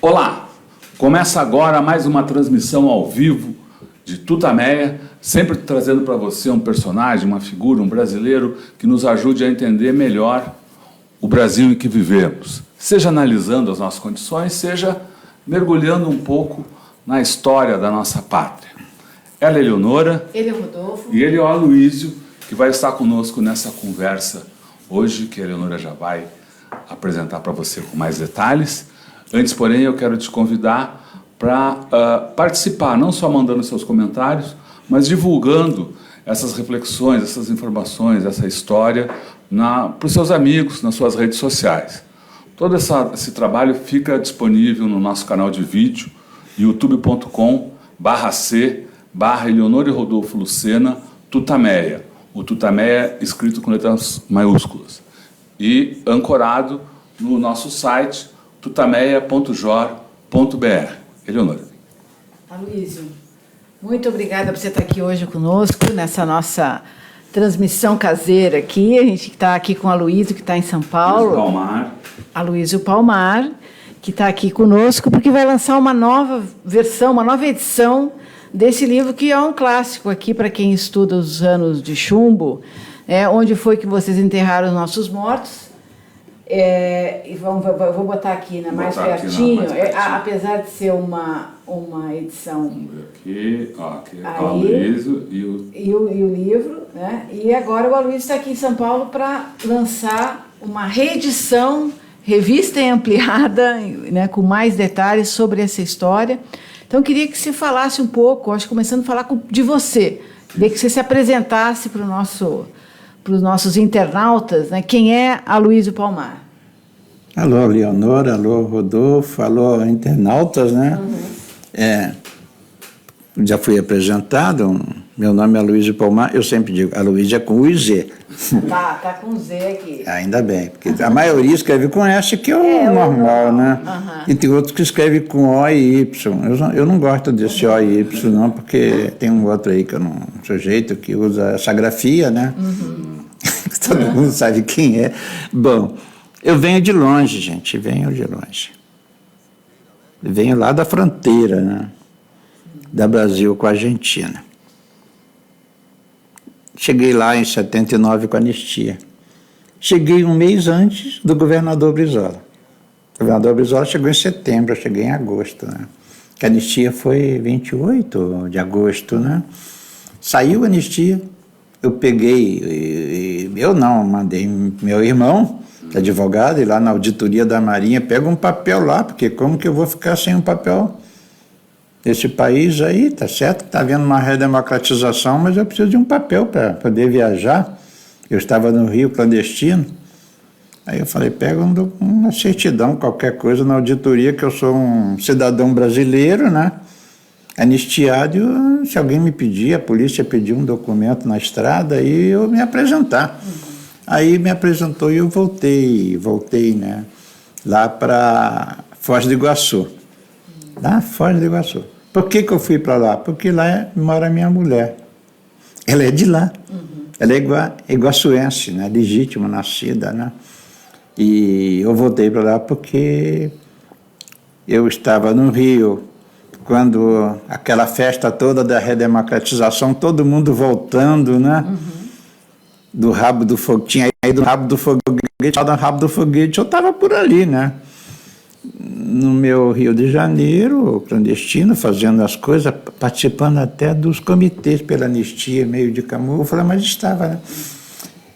Olá, começa agora mais uma transmissão ao vivo de Tutameia, sempre trazendo para você um personagem, uma figura, um brasileiro que nos ajude a entender melhor o Brasil em que vivemos, seja analisando as nossas condições, seja mergulhando um pouco na história da nossa pátria. Ela é Eleonora, ele é o Rodolfo e ele é o Aloísio, que vai estar conosco nessa conversa hoje, que a Eleonora já vai apresentar para você com mais detalhes. Antes, porém, eu quero te convidar para participar, não só mandando seus comentários, mas divulgando essas reflexões, essas informações, essa história para os seus amigos, nas suas redes sociais. Todo esse trabalho fica disponível no nosso canal de vídeo, youtube.com/c/Eleonora e Rodolfo Lucena, Tutameia. O Tutameia escrito com letras maiúsculas. E ancorado no nosso site, tutameia.jor.br. Eleonora. Aloísio, muito obrigada por você estar aqui hoje conosco, nessa nossa transmissão caseira aqui. A gente está aqui com o Aloísio, que está em São Paulo. Aloísio Palmar, que está aqui conosco, porque vai lançar uma nova versão, uma nova edição desse livro, que é um clássico aqui para quem estuda os anos de chumbo, onde foi que vocês enterraram os nossos mortos. E vou botar aqui, né, mais pertinho, apesar de ser uma edição. Vamos ver aqui, aqui é o Aloísio e o livro, né? E agora o Aloísio está aqui em São Paulo para lançar uma reedição, revista e ampliada, né, com mais detalhes sobre essa história. Então, eu queria que você falasse um pouco, acho que começando a falar de você, queria que você se apresentasse para os nossos internautas, né? Quem é Aloísio Palmar? Alô, Leonora, alô, Rodolfo, alô, internautas, né? Já fui apresentado, meu nome é Aloísio Palmar, eu sempre digo, Aloísio é com U e Z. Tá com Z aqui. Ainda bem, porque a maioria escreve com S, que é o normal, né? E tem outros que escrevem com O e Y. Eu não gosto desse O e Y, não, porque tem um outro aí que eu não sujeito que usa essa grafia, né? Todo mundo sabe quem é. Bom, eu venho de longe, gente, venho de longe. Venho lá da fronteira, né? Da Brasil com a Argentina. Cheguei lá em 79 com a anistia. Cheguei um mês antes do governador Brizola. O governador Brizola chegou em setembro, eu cheguei em agosto, né? A anistia foi 28 de agosto, né? Saiu a anistia, eu peguei, eu não, mandei meu irmão, advogado, ir lá na auditoria da Marinha, pega um papel lá, porque como que eu vou ficar sem um papel? Esse país aí, tá certo, está havendo uma redemocratização, mas eu preciso de um papel para poder viajar. Eu estava no Rio clandestino. Aí eu falei, pega uma certidão, qualquer coisa na auditoria, que eu sou um cidadão brasileiro, né? Anistiado, se alguém me pedir, a polícia pedir um documento na estrada, aí eu me apresentar. Aí me apresentou e eu voltei, né? Lá para Foz do Iguaçu. Lá, Foz do Iguaçu. Por que eu fui para lá? Porque lá mora minha mulher. Ela é de lá. Ela é iguaçuense, né? Legítima, nascida, né? E eu voltei para lá porque eu estava no Rio, quando aquela festa toda da redemocratização, todo mundo voltando, né? Do rabo do foguete, tinha ido do rabo do foguete, eu estava por ali, né? No meu Rio de Janeiro, clandestino, fazendo as coisas, participando até dos comitês pela anistia, meio de Camus. Eu falei, mas estava, né?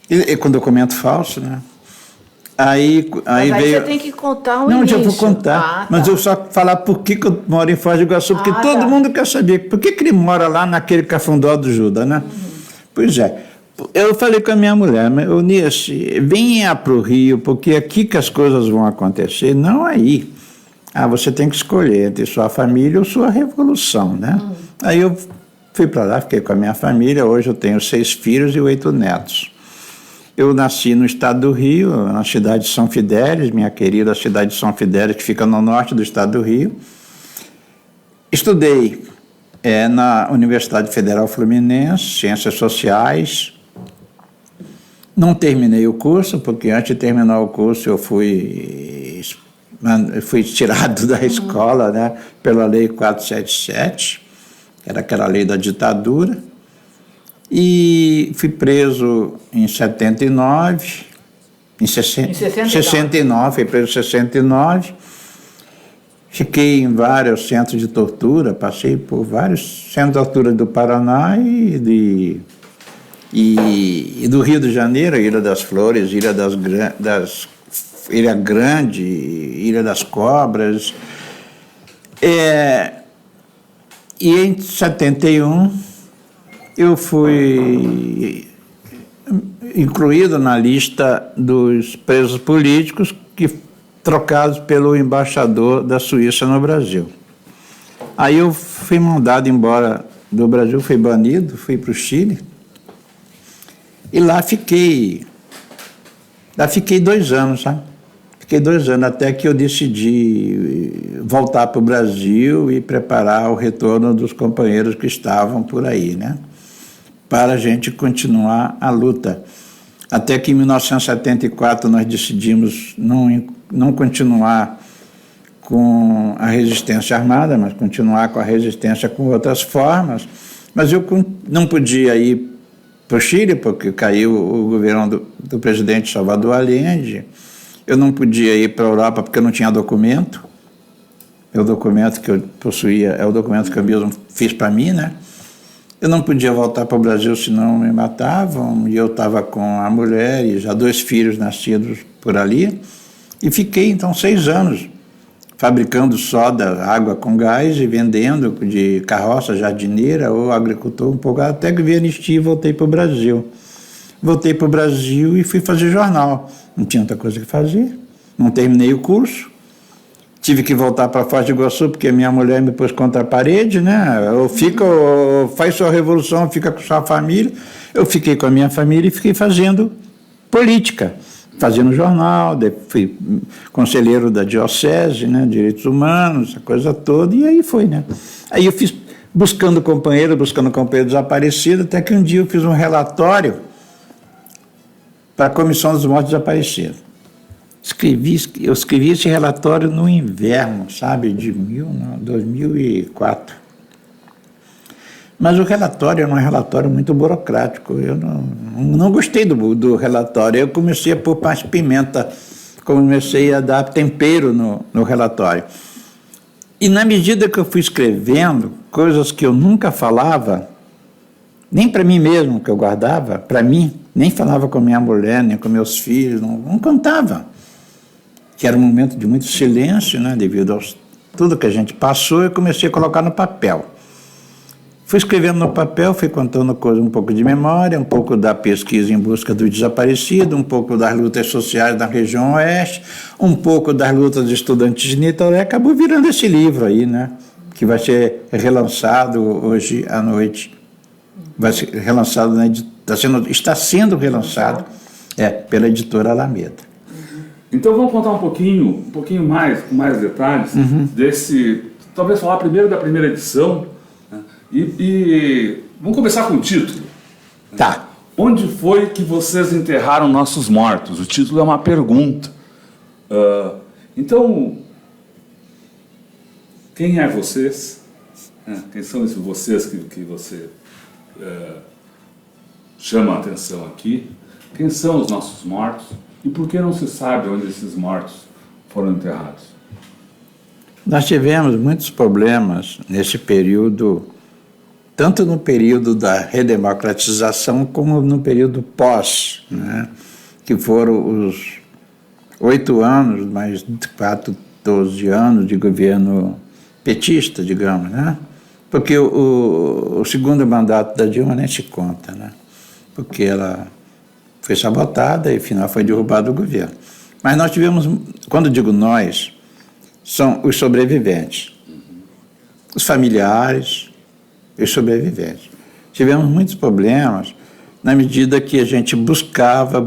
E com documento falso, né? Aí veio... você tem que contar o Não, início. já vou contar, mas eu só falar por que eu moro em Foz do Iguaçu, porque todo mundo quer saber por que ele mora lá naquele cafundó do Judas, né? Pois é. Eu falei com a minha mulher, Eunice, venha para o Rio, porque é aqui que as coisas vão acontecer, não aí. Você tem que escolher entre sua família ou sua revolução, né? Aí eu fui para lá, fiquei com a minha família, hoje eu tenho 6 filhos e 8 netos. Eu nasci no estado do Rio, na cidade de São Fidélis, minha querida cidade de São Fidélis, que fica no norte do estado do Rio. Estudei na Universidade Federal Fluminense, Ciências Sociais. Não terminei o curso, porque antes de terminar o curso eu fui fui tirado da escola, né, pela Lei 477, que era aquela lei da ditadura, e fui preso em 79, em 69, fui preso em 69, fiquei em vários centros de tortura, passei por vários centros de tortura do Paraná e do Rio de Janeiro, Ilha das Flores, Ilha Grande, Ilha das Cobras. E em 71 eu fui incluído na lista dos presos políticos trocados pelo embaixador da Suíça no Brasil. Aí eu fui mandado embora do Brasil, fui banido, fui para o Chile, e lá fiquei 2 anos, sabe? Fiquei 2 anos, até que eu decidi voltar para o Brasil e preparar o retorno dos companheiros que estavam por aí, né? Para a gente continuar a luta. Até que em 1974 nós decidimos não continuar com a resistência armada, mas continuar com a resistência com outras formas. Mas eu não podia ir para o Chile, porque caiu o governo do presidente Salvador Allende. Eu não podia ir para a Europa porque eu não tinha documento. O documento que eu possuía é o documento que eu mesmo fiz para mim, né? Eu não podia voltar para o Brasil, senão me matavam, e eu estava com a mulher e já 2 filhos nascidos por ali, e fiquei, então, 6 anos fabricando soda, água com gás e vendendo de carroça, jardineira ou agricultor um pouco, até que vi a anistia e voltei para o Brasil. Voltei para o Brasil e fui fazer jornal. Não tinha outra coisa que fazer, não terminei o curso. Tive que voltar para Foz do Iguaçu, porque minha mulher me pôs contra a parede, né? Ou faz sua revolução, fica com sua família. Eu fiquei com a minha família e fiquei fazendo política, fazendo jornal, fui conselheiro da diocese, né? Direitos humanos, essa coisa toda, e aí foi, né? Aí eu fiz, buscando companheiro desaparecido, até que um dia eu fiz um relatório para a Comissão dos Mortos Desaparecidos. Eu escrevi esse relatório no inverno, sabe, de 2004. Mas o relatório era um relatório muito burocrático. Eu não gostei do relatório. Eu comecei a pôr mais pimenta, comecei a dar tempero no relatório. E na medida que eu fui escrevendo, coisas que eu nunca falava, nem para mim mesmo, que eu guardava, para mim, nem falava com minha mulher, nem com meus filhos, não contava. Que era um momento de muito silêncio, né, devido a tudo que a gente passou, eu comecei a colocar no papel. Fui escrevendo no papel, fui contando coisas, um pouco de memória, um pouco da pesquisa em busca do desaparecido, um pouco das lutas sociais da região oeste, um pouco das lutas de estudantes de Niterói, acabou virando esse livro aí, né, que vai ser relançado hoje à noite. Vai ser relançado, né, está sendo relançado pela editora Alameda. Então vamos contar um pouquinho mais, com mais detalhes, desse, talvez falar primeiro da primeira edição, né? E vamos começar com o título. Tá. Onde foi que vocês enterraram nossos mortos? O título é uma pergunta. Então, quem é vocês? Quem são esses vocês que você chama a atenção aqui? Quem são os nossos mortos? E por que não se sabe onde esses mortos foram enterrados? Nós tivemos muitos problemas nesse período, tanto no período da redemocratização como no período pós, né? Que foram os 8 anos, mais 12 anos de governo petista, digamos, né? Porque o segundo mandato da Dilma nem se conta, né? Porque ela foi sabotada e, afinal, foi derrubado o governo. Mas nós tivemos, quando digo nós, são os sobreviventes, os familiares e os sobreviventes. Tivemos muitos problemas na medida que a gente buscava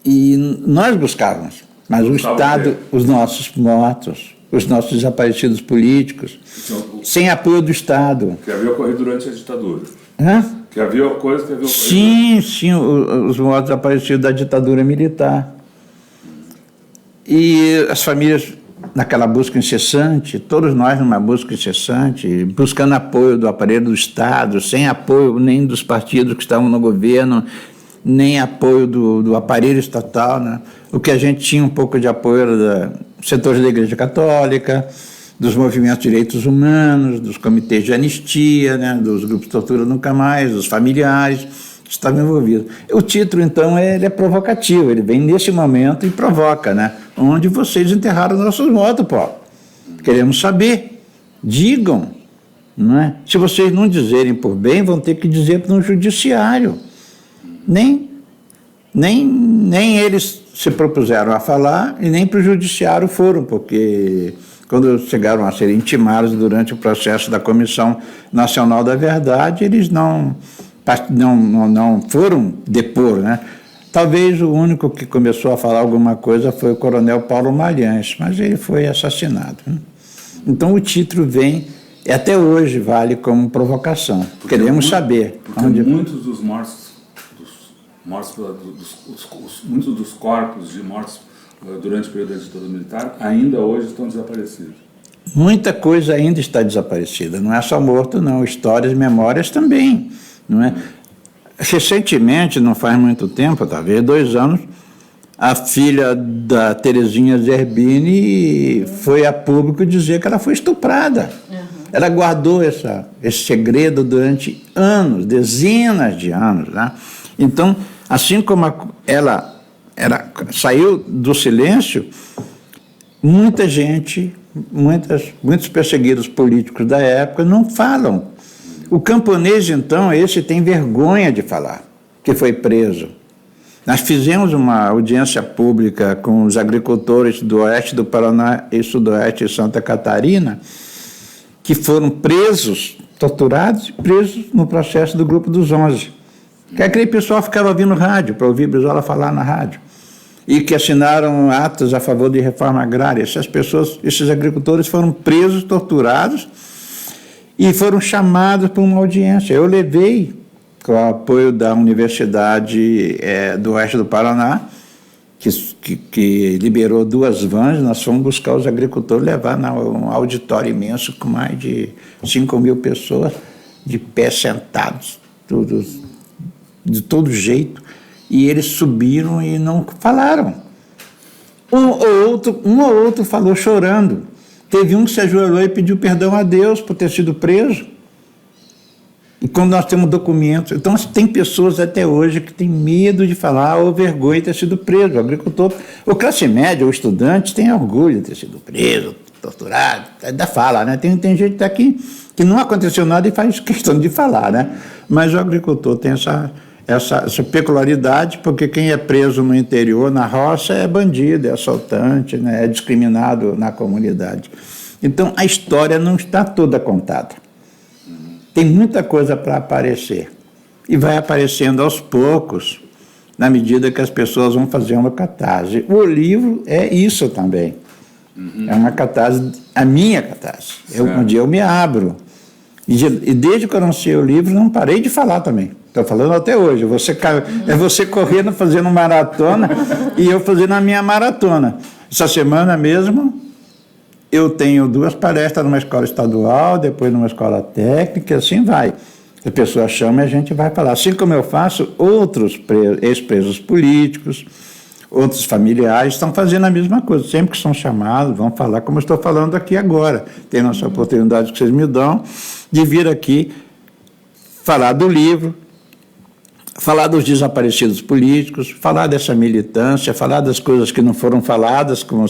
e nós buscávamos, mas o Estado, os nossos mortos, os nossos desaparecidos políticos, então, sem apoio do Estado. Que havia ocorrido durante a ditadura. Que havia coisa que havia ocorrido. Sim, os mortos desaparecidos da ditadura militar. E as famílias, naquela busca incessante, todos nós numa busca incessante, buscando apoio do aparelho do Estado, sem apoio nem dos partidos que estavam no governo, nem apoio do aparelho estatal, né? O que a gente tinha um pouco de apoio era dos setores da Igreja Católica, dos movimentos de direitos humanos, dos comitês de anistia, né? Dos grupos de tortura nunca mais, dos familiares que estavam envolvidos. O título, então, ele é provocativo, ele vem nesse momento e provoca, né? Onde vocês enterraram nossos mortos, Paulo? Queremos saber, digam, não é? Se vocês não dizerem por bem, vão ter que dizer no judiciário. Nem eles se propuseram a falar e nem para o judiciário foram, porque quando chegaram a ser intimados durante o processo da Comissão Nacional da Verdade, eles não foram depor, né? Talvez o único que começou a falar alguma coisa foi o coronel Paulo Malhães, mas ele foi assassinado, né? Então o título vem, e até hoje vale como provocação. Queremos saber. Porque muitos dos mortos, muitos dos corpos de mortos durante o período da ditadura militar ainda hoje estão desaparecidos. Muita coisa ainda está desaparecida, não é só morto, não, histórias, memórias também, não é? Recentemente, não faz muito tempo, talvez 2 anos, a filha da Terezinha Zerbini foi a público dizer que ela foi estuprada. Ela guardou esse segredo durante anos, dezenas de anos, né? Então, assim como ela saiu do silêncio, muita gente, muitos perseguidos políticos da época não falam. O camponês, então, esse tem vergonha de falar, que foi preso. Nós fizemos uma audiência pública com os agricultores do oeste do Paraná e sudoeste de Santa Catarina, que foram presos, torturados e presos no processo do Grupo dos 11. Que aquele pessoal ficava ouvindo rádio, para ouvir Brizola falar na rádio, e que assinaram atos a favor de reforma agrária. Esses agricultores foram presos, torturados, e foram chamados para uma audiência. Eu levei, com o apoio da Universidade do Oeste do Paraná, que liberou 2 vans, nós fomos buscar os agricultores, levar num auditório imenso com mais de 5.000 pessoas, de pé sentados, todos, de todo jeito, e eles subiram e não falaram. Um ou outro falou chorando. Teve um que se ajoelhou e pediu perdão a Deus por ter sido preso. E quando nós temos documentos... Então, tem pessoas até hoje que têm medo de falar ou vergonha de ter sido preso. O agricultor, o classe média, o estudante, tem orgulho de ter sido preso, torturado, ainda fala, né? Tem gente aqui que não aconteceu nada e faz questão de falar, né? Mas o agricultor tem essa peculiaridade, porque quem é preso no interior, na roça, é bandido, é assaltante, né? É discriminado na comunidade. Então, a história não está toda contada. Tem muita coisa para aparecer. E vai aparecendo aos poucos, na medida que as pessoas vão fazer uma catarse. O livro é isso também. É uma catarse, a minha catarse. Um dia eu me abro. E desde que eu lancei o livro, não parei de falar também. Estou falando até hoje. É você correndo, fazendo maratona, e eu fazendo a minha maratona. Essa semana mesmo, eu tenho 2 palestras numa escola estadual, depois numa escola técnica, assim vai. A pessoa chama e a gente vai falar. Assim como eu faço, outros ex-presos políticos, outros familiares estão fazendo a mesma coisa. Sempre que são chamados, vão falar como eu estou falando aqui agora. Tem essa oportunidade que vocês me dão de vir aqui falar do livro, falar dos desaparecidos políticos, falar dessa militância, falar das coisas que não foram faladas, como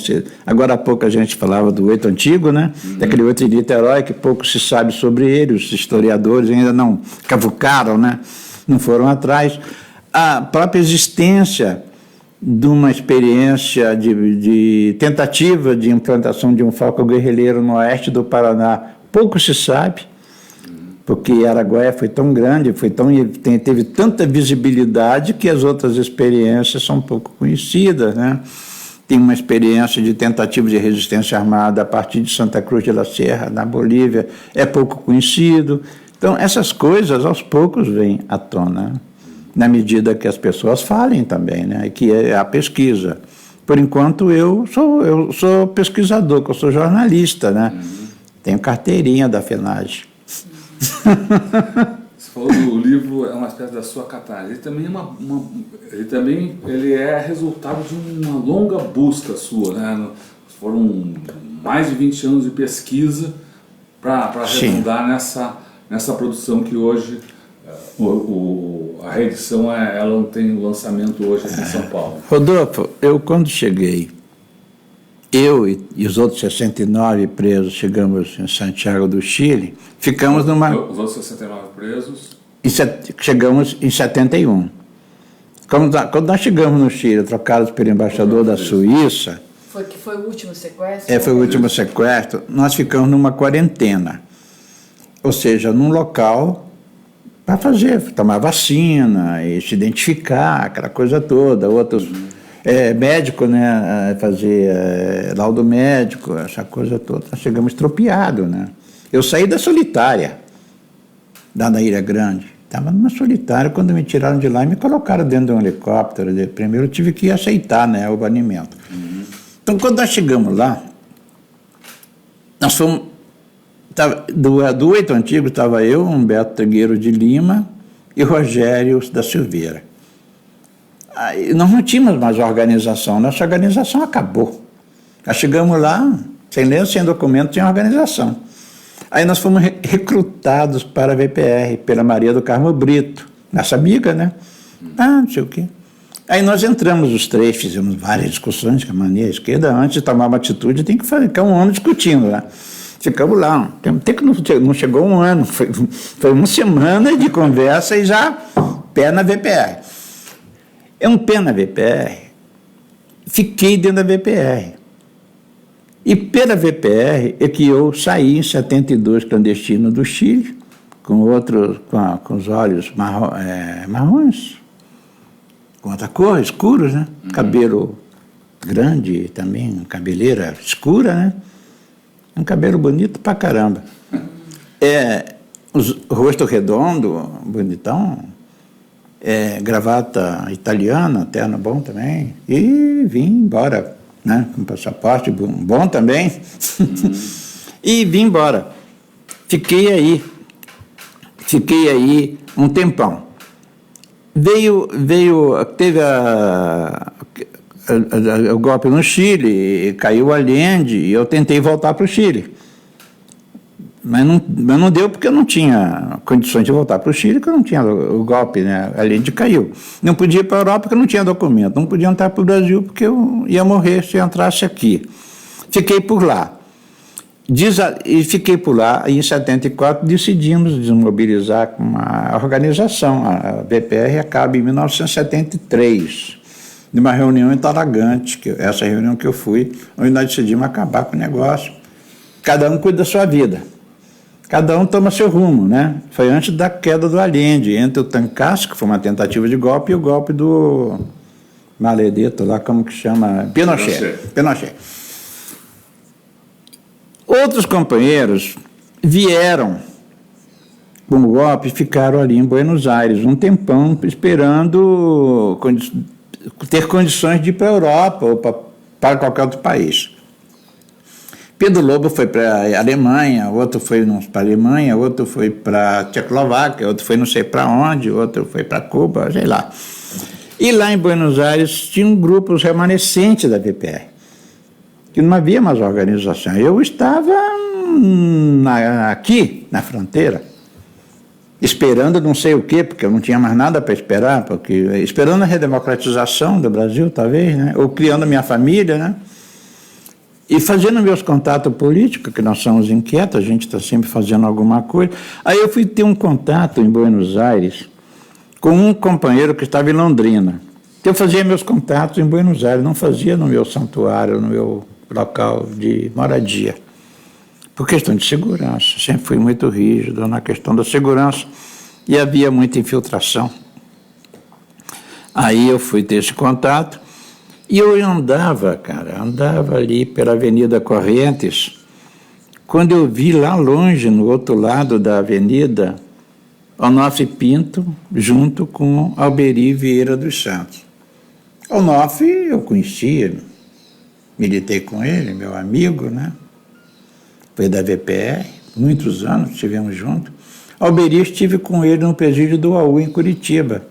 agora há pouco a gente falava do 8 antigo, né? Daquele 8 de Niterói, que pouco se sabe sobre ele, os historiadores ainda não cavucaram, né? Não foram atrás. A própria existência de uma experiência de tentativa de implantação de um foco guerrilheiro no oeste do Paraná, pouco se sabe, porque Araguaia foi tão grande, teve tanta visibilidade que as outras experiências são pouco conhecidas, né? Tem uma experiência de tentativa de resistência armada a partir de Santa Cruz de la Sierra, na Bolívia, é pouco conhecido. Então, essas coisas, aos poucos, vêm à tona, na medida que as pessoas falem também, né? Que é a pesquisa. Por enquanto, eu sou pesquisador, eu sou jornalista, né? Tenho carteirinha da FENAGE. Você falou que o livro é uma espécie da sua catarse. Ele também ele é resultado de uma longa busca sua, né? Foram mais de 20 anos de pesquisa para redundar nessa produção que hoje a reedição ela não tem lançamento hoje aqui em São Paulo. Rodolfo, eu quando cheguei, eu e os outros 69 presos chegamos em Santiago do Chile, ficamos numa... Os outros 69 presos? Chegamos em 71. Quando nós chegamos no Chile, trocados pelo embaixador da Suíça... Foi o último sequestro? Foi o último sequestro. Nós ficamos numa quarentena. Ou seja, num local para tomar vacina e se identificar, aquela coisa toda. Outros... médico, né, fazer laudo médico, essa coisa toda. Nós chegamos estropiados, né? Eu saí da solitária, da Ilha Grande. Estava numa solitária, quando me tiraram de lá e me colocaram dentro de um helicóptero. Primeiro eu tive que aceitar, né, o banimento. Então, quando nós chegamos lá, nós fomos... do 8 Antigo estava eu, Humberto Trigueiro de Lima e Rogério da Silveira. Aí, nós não tínhamos mais organização, nossa organização acabou. Nós chegamos lá, sem lei, sem documento, sem organização. Aí nós fomos recrutados para a VPR, pela Maria do Carmo Brito, nossa amiga, né? Não sei o quê. Aí nós entramos os três, fizemos várias discussões com a mania esquerda. Antes de tomar uma atitude, tem que ficar um ano discutindo lá. Ficamos lá, até que não chegou um ano, foi uma semana de conversa e já pé na VPR. É um pé na VPR, fiquei dentro da VPR. E pela VPR é que eu saí em 72 clandestino do Chile, com os olhos marrons, com outra cor, escuros, né? Cabelo grande também, cabeleira escura, né? Um cabelo bonito pra caramba. Rosto redondo, bonitão. Gravata italiana, terno bom também, e vim embora, né, com passaporte bom também, e vim embora. Fiquei aí um tempão. Teve o golpe no Chile, caiu o Allende, e eu tentei voltar para o Chile. Mas não deu porque eu não tinha condições de voltar para o Chile, porque eu não tinha o golpe, né? A Allende caiu. Não podia ir para a Europa porque eu não tinha documento. Não podia entrar para o Brasil porque eu ia morrer se eu entrasse aqui. Fiquei por lá. E em 74 decidimos desmobilizar uma organização. A VPR acaba em 1973, numa reunião em Talagante, essa reunião que eu fui, onde nós decidimos acabar com o negócio. Cada um cuida da sua vida. Cada um toma seu rumo, né? Foi antes da queda do Allende, entre o Tancas, que foi uma tentativa de golpe, e o golpe do Maledetto, lá como que chama? Pinochet. Outros companheiros vieram com o golpe e ficaram ali em Buenos Aires um tempão esperando ter condições de ir para a Europa ou para qualquer outro país. Pedro Lobo foi para a Alemanha, outro foi para a Alemanha, outro foi para a Tchecoslováquia, outro foi não sei para onde, outro foi para Cuba, sei lá. E lá em Buenos Aires tinham grupos remanescentes da VPR, que não havia mais organização. Eu estava aqui, na fronteira, esperando não sei o quê, porque eu não tinha mais nada para esperar, esperando a redemocratização do Brasil, talvez, né? Ou criando minha família, né? E fazendo meus contatos políticos, que nós somos inquietos, a gente está sempre fazendo alguma coisa. Aí eu fui ter um contato em Buenos Aires com um companheiro que estava em Londrina. Eu fazia meus contatos em Buenos Aires, não fazia no meu santuário, no meu local de moradia. Por questão de segurança, sempre fui muito rígido na questão da segurança e havia muita infiltração. Aí eu fui ter esse contato. E eu andava ali pela Avenida Correntes, quando eu vi lá longe, no outro lado da avenida, Onofre Pinto, junto com Alberi Vieira dos Santos. Onofre eu conhecia, militei com ele, meu amigo, né? Foi da VPR, muitos anos, estivemos juntos. Alberi, estive com ele no presídio do UAU, em Curitiba.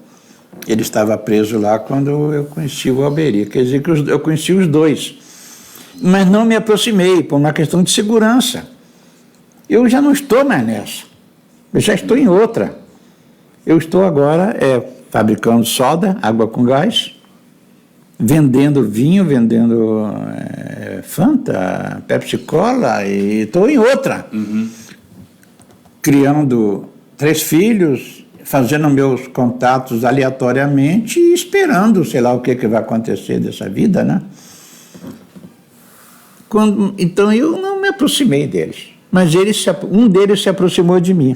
Ele estava preso lá quando eu conheci o Alberi. Quer dizer que eu conheci os dois. Mas não me aproximei, por uma questão de segurança. Eu já não estou mais nessa. Eu já estou em outra. Eu estou agora fabricando soda, água com gás, vendendo vinho, vendendo Fanta, Pepsi Cola, e estou em outra. Criando 3 filhos, fazendo meus contatos aleatoriamente e esperando, sei lá o que vai acontecer dessa vida, né? Então eu não me aproximei deles, mas um deles se aproximou de mim.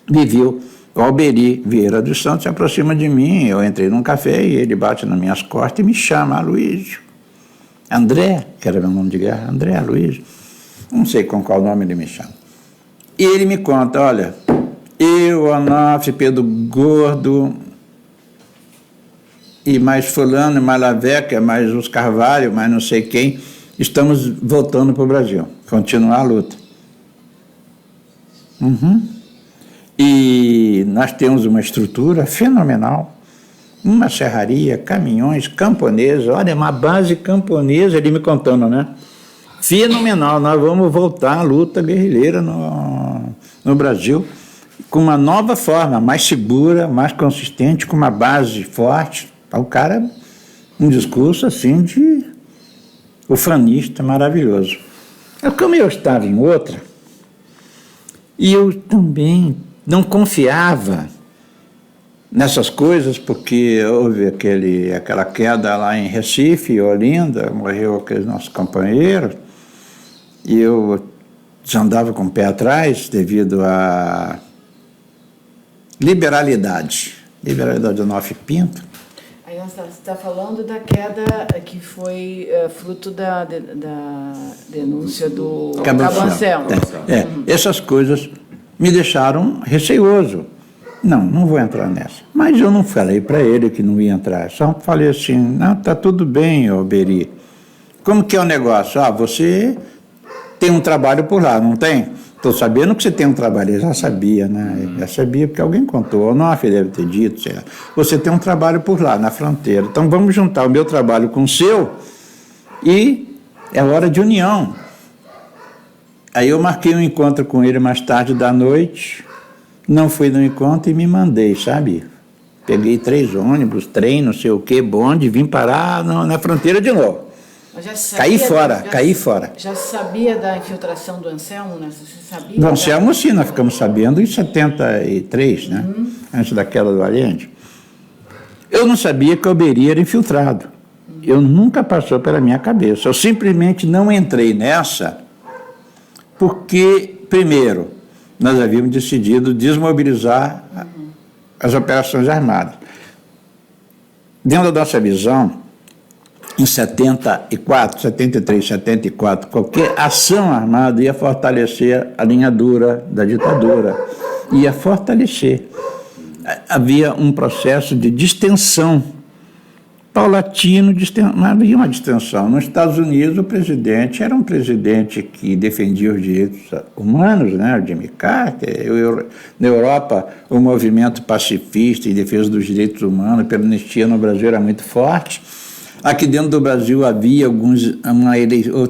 Me viu, o Alberi Vieira dos Santos se aproxima de mim, eu entrei num café e ele bate nas minhas costas e me chama, Aloysio. André, que era meu nome de guerra, André Aloysio, não sei com qual nome ele me chama. E ele me conta, olha, eu, Onofre, Pedro Gordo, e mais fulano, mais Laveca, mais os Carvalho, mais não sei quem, estamos voltando para o Brasil, continuar a luta. E nós temos uma estrutura fenomenal, uma serraria, caminhões, camponesa, olha, uma base camponesa, ele me contando, né? Fenomenal, nós vamos voltar à luta guerrilheira no Brasil, com uma nova forma, mais segura, mais consistente, com uma base forte. O cara, um discurso assim de ufanista maravilhoso. Como eu estava em outra, e eu também não confiava nessas coisas, porque houve aquela queda lá em Recife, Olinda, morreu aquele nosso companheiro, e eu já andava com o pé atrás devido à liberalidade do Onofre Pinto. Aí você está falando da queda que foi fruto da denúncia do Cabo Anselmo. Essas coisas me deixaram receoso. Não vou entrar nessa. Mas eu não falei para ele que não ia entrar. Só falei assim, não, tá tudo bem, Alberi. Como que é o negócio? Você tem um trabalho por lá, não tem? Estou sabendo que você tem um trabalho. Eu já sabia, né? Eu já sabia porque alguém contou. O Onofre deve ter dito, sei lá. Você tem um trabalho por lá, na fronteira. Então vamos juntar o meu trabalho com o seu e é hora de união. Aí eu marquei um encontro com ele mais tarde da noite, não fui no encontro e me mandei, sabe? Peguei 3 ônibus, trem, não sei o que, bonde, vim parar na fronteira de novo. Caí fora. Já sabia da infiltração do Anselmo, né? Você sabia? Do Anselmo, sim, nós ficamos sabendo em 73, né? Antes da queda do Allende. Eu não sabia que o Alberi era infiltrado. Eu nunca passou pela minha cabeça. Eu simplesmente não entrei nessa porque, primeiro, nós havíamos decidido desmobilizar as operações armadas. Dentro da nossa visão, em 74, 73, 74, qualquer ação armada ia fortalecer a linha dura da ditadura, ia fortalecer. Havia um processo de distensão, paulatino, não havia uma distensão. Nos Estados Unidos, o presidente era um presidente que defendia os direitos humanos, né? O Jimmy Carter. Na Europa, o movimento pacifista em defesa dos direitos humanos, pela anistia no Brasil, era muito forte. Aqui dentro do Brasil havia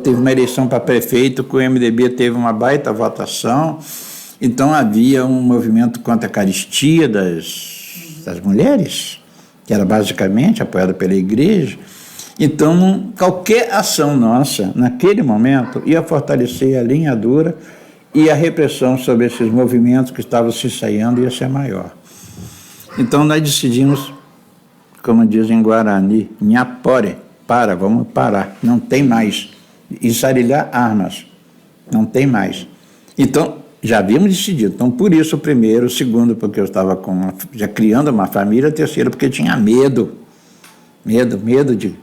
teve uma eleição para prefeito, que o MDB teve uma baita votação, então havia um movimento contra a caristia das mulheres, que era basicamente apoiado pela igreja. Então, qualquer ação nossa, naquele momento, ia fortalecer a linha dura e a repressão sobre esses movimentos que estavam se ensaiando ia ser maior. Então, nós decidimos, como dizem em Guarani, Nhapore, vamos parar, não tem mais. Ensarilhar armas, não tem mais. Então, já havíamos decidido. Então, por isso, o primeiro, o segundo, porque eu estava já criando uma família, o terceiro, porque tinha medo de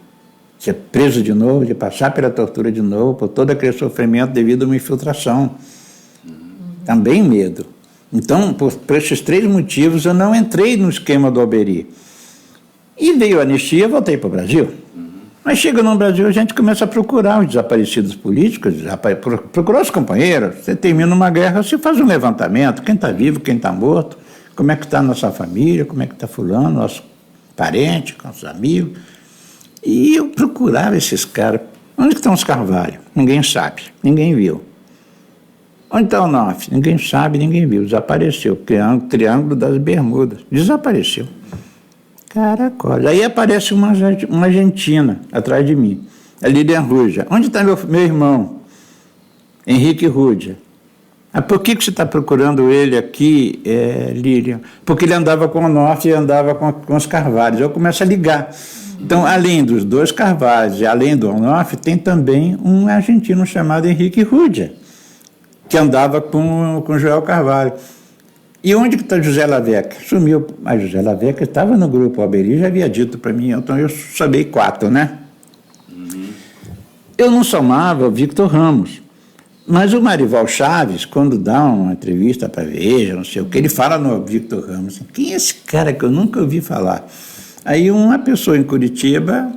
ser preso de novo, de passar pela tortura de novo, por todo aquele sofrimento devido a uma infiltração. Também medo. Então, por esses 3 motivos, eu não entrei no esquema do Alberi. E veio a anistia, voltei para o Brasil. Mas chega no Brasil, a gente começa a procurar os desaparecidos políticos, procurar os companheiros. Você termina uma guerra, você faz um levantamento, quem está vivo, quem está morto, como é que está a nossa família, como é que está fulano, nosso parente, nossos amigos. E eu procurava esses caras. Onde estão os Carvalho? Ninguém sabe, ninguém viu. Onde está o Onofre? Ninguém sabe, ninguém viu. Desapareceu. Triângulo das Bermudas. Desapareceu. Caracoles. Aí aparece uma argentina atrás de mim. A Lilian Ruja. Onde está meu irmão? Henrique Ruja. Ah, por que você está procurando ele aqui, Lilian? Porque ele andava com o Onofre e andava com os Carvalhos. Eu começo a ligar. Então, além dos dois Carvalhos e além do Onofre, tem também um argentino chamado Henrique Ruja, que andava com Joel Carvalho. E onde que está José Laveca? Sumiu. Mas José Laveca estava no grupo. O Alberi já havia dito para mim, então eu sabia 4, né? Eu não somava o Victor Ramos. Mas o Marival Chaves, quando dá uma entrevista para Veja, não sei o que, ele fala no Victor Ramos, assim, quem é esse cara que eu nunca ouvi falar? Aí uma pessoa em Curitiba,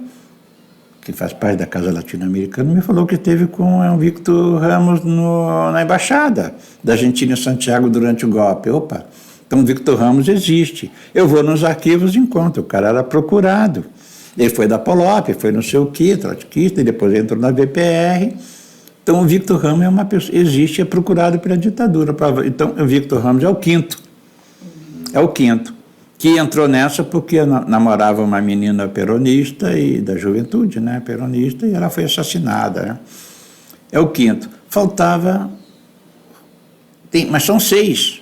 que faz parte da Casa Latino-Americana, me falou que esteve com o Victor Ramos na Embaixada da Argentina em Santiago durante o golpe. Opa, então o Victor Ramos existe. Eu vou nos arquivos e encontro. O cara era procurado. Ele foi da Polop, foi não sei o quê, trotskista, e depois entrou na VPR. Então o Victor Ramos é uma pessoa, existe, é procurado pela ditadura. Então o Victor Ramos é o quinto. É o quinto. Que entrou nessa porque namorava uma menina peronista e da juventude, né, peronista, e ela foi assassinada, né? É o quinto. Faltava... mas são 6.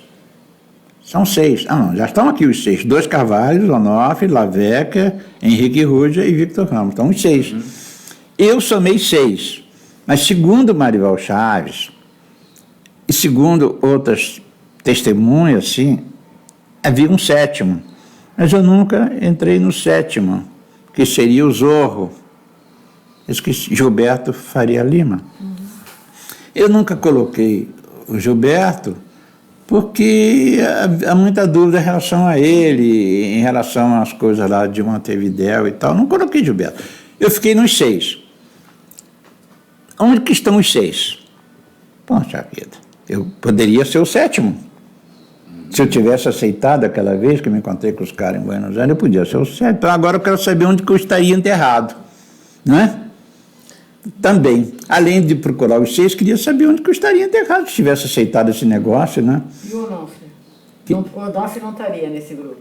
São 6. Ah, não, já estão aqui os 6. 2 Carvalhos, Onofre, Laveca, Henrique Ruja e Victor Ramos. Então, os 6. Eu somei 6. Mas, segundo Marival Chaves, e segundo outras testemunhas, assim, havia um 7º, mas eu nunca entrei no 7º, que seria o Zorro, Gilberto Faria Lima. Eu nunca coloquei o Gilberto porque há muita dúvida em relação a ele, em relação às coisas lá de Montevidéu e tal. Não coloquei Gilberto. Eu fiquei nos 6. Onde que estão os 6? Poxa vida, eu poderia ser o 7º. Se eu tivesse aceitado aquela vez que me encontrei com os caras em Buenos Aires, eu podia ser o 7º. Então agora eu quero saber onde que eu estaria enterrado, não é? Também, além de procurar os 6, queria saber onde que eu estaria enterrado se tivesse aceitado esse negócio, né? E o Onofre? O Onofre não estaria nesse grupo?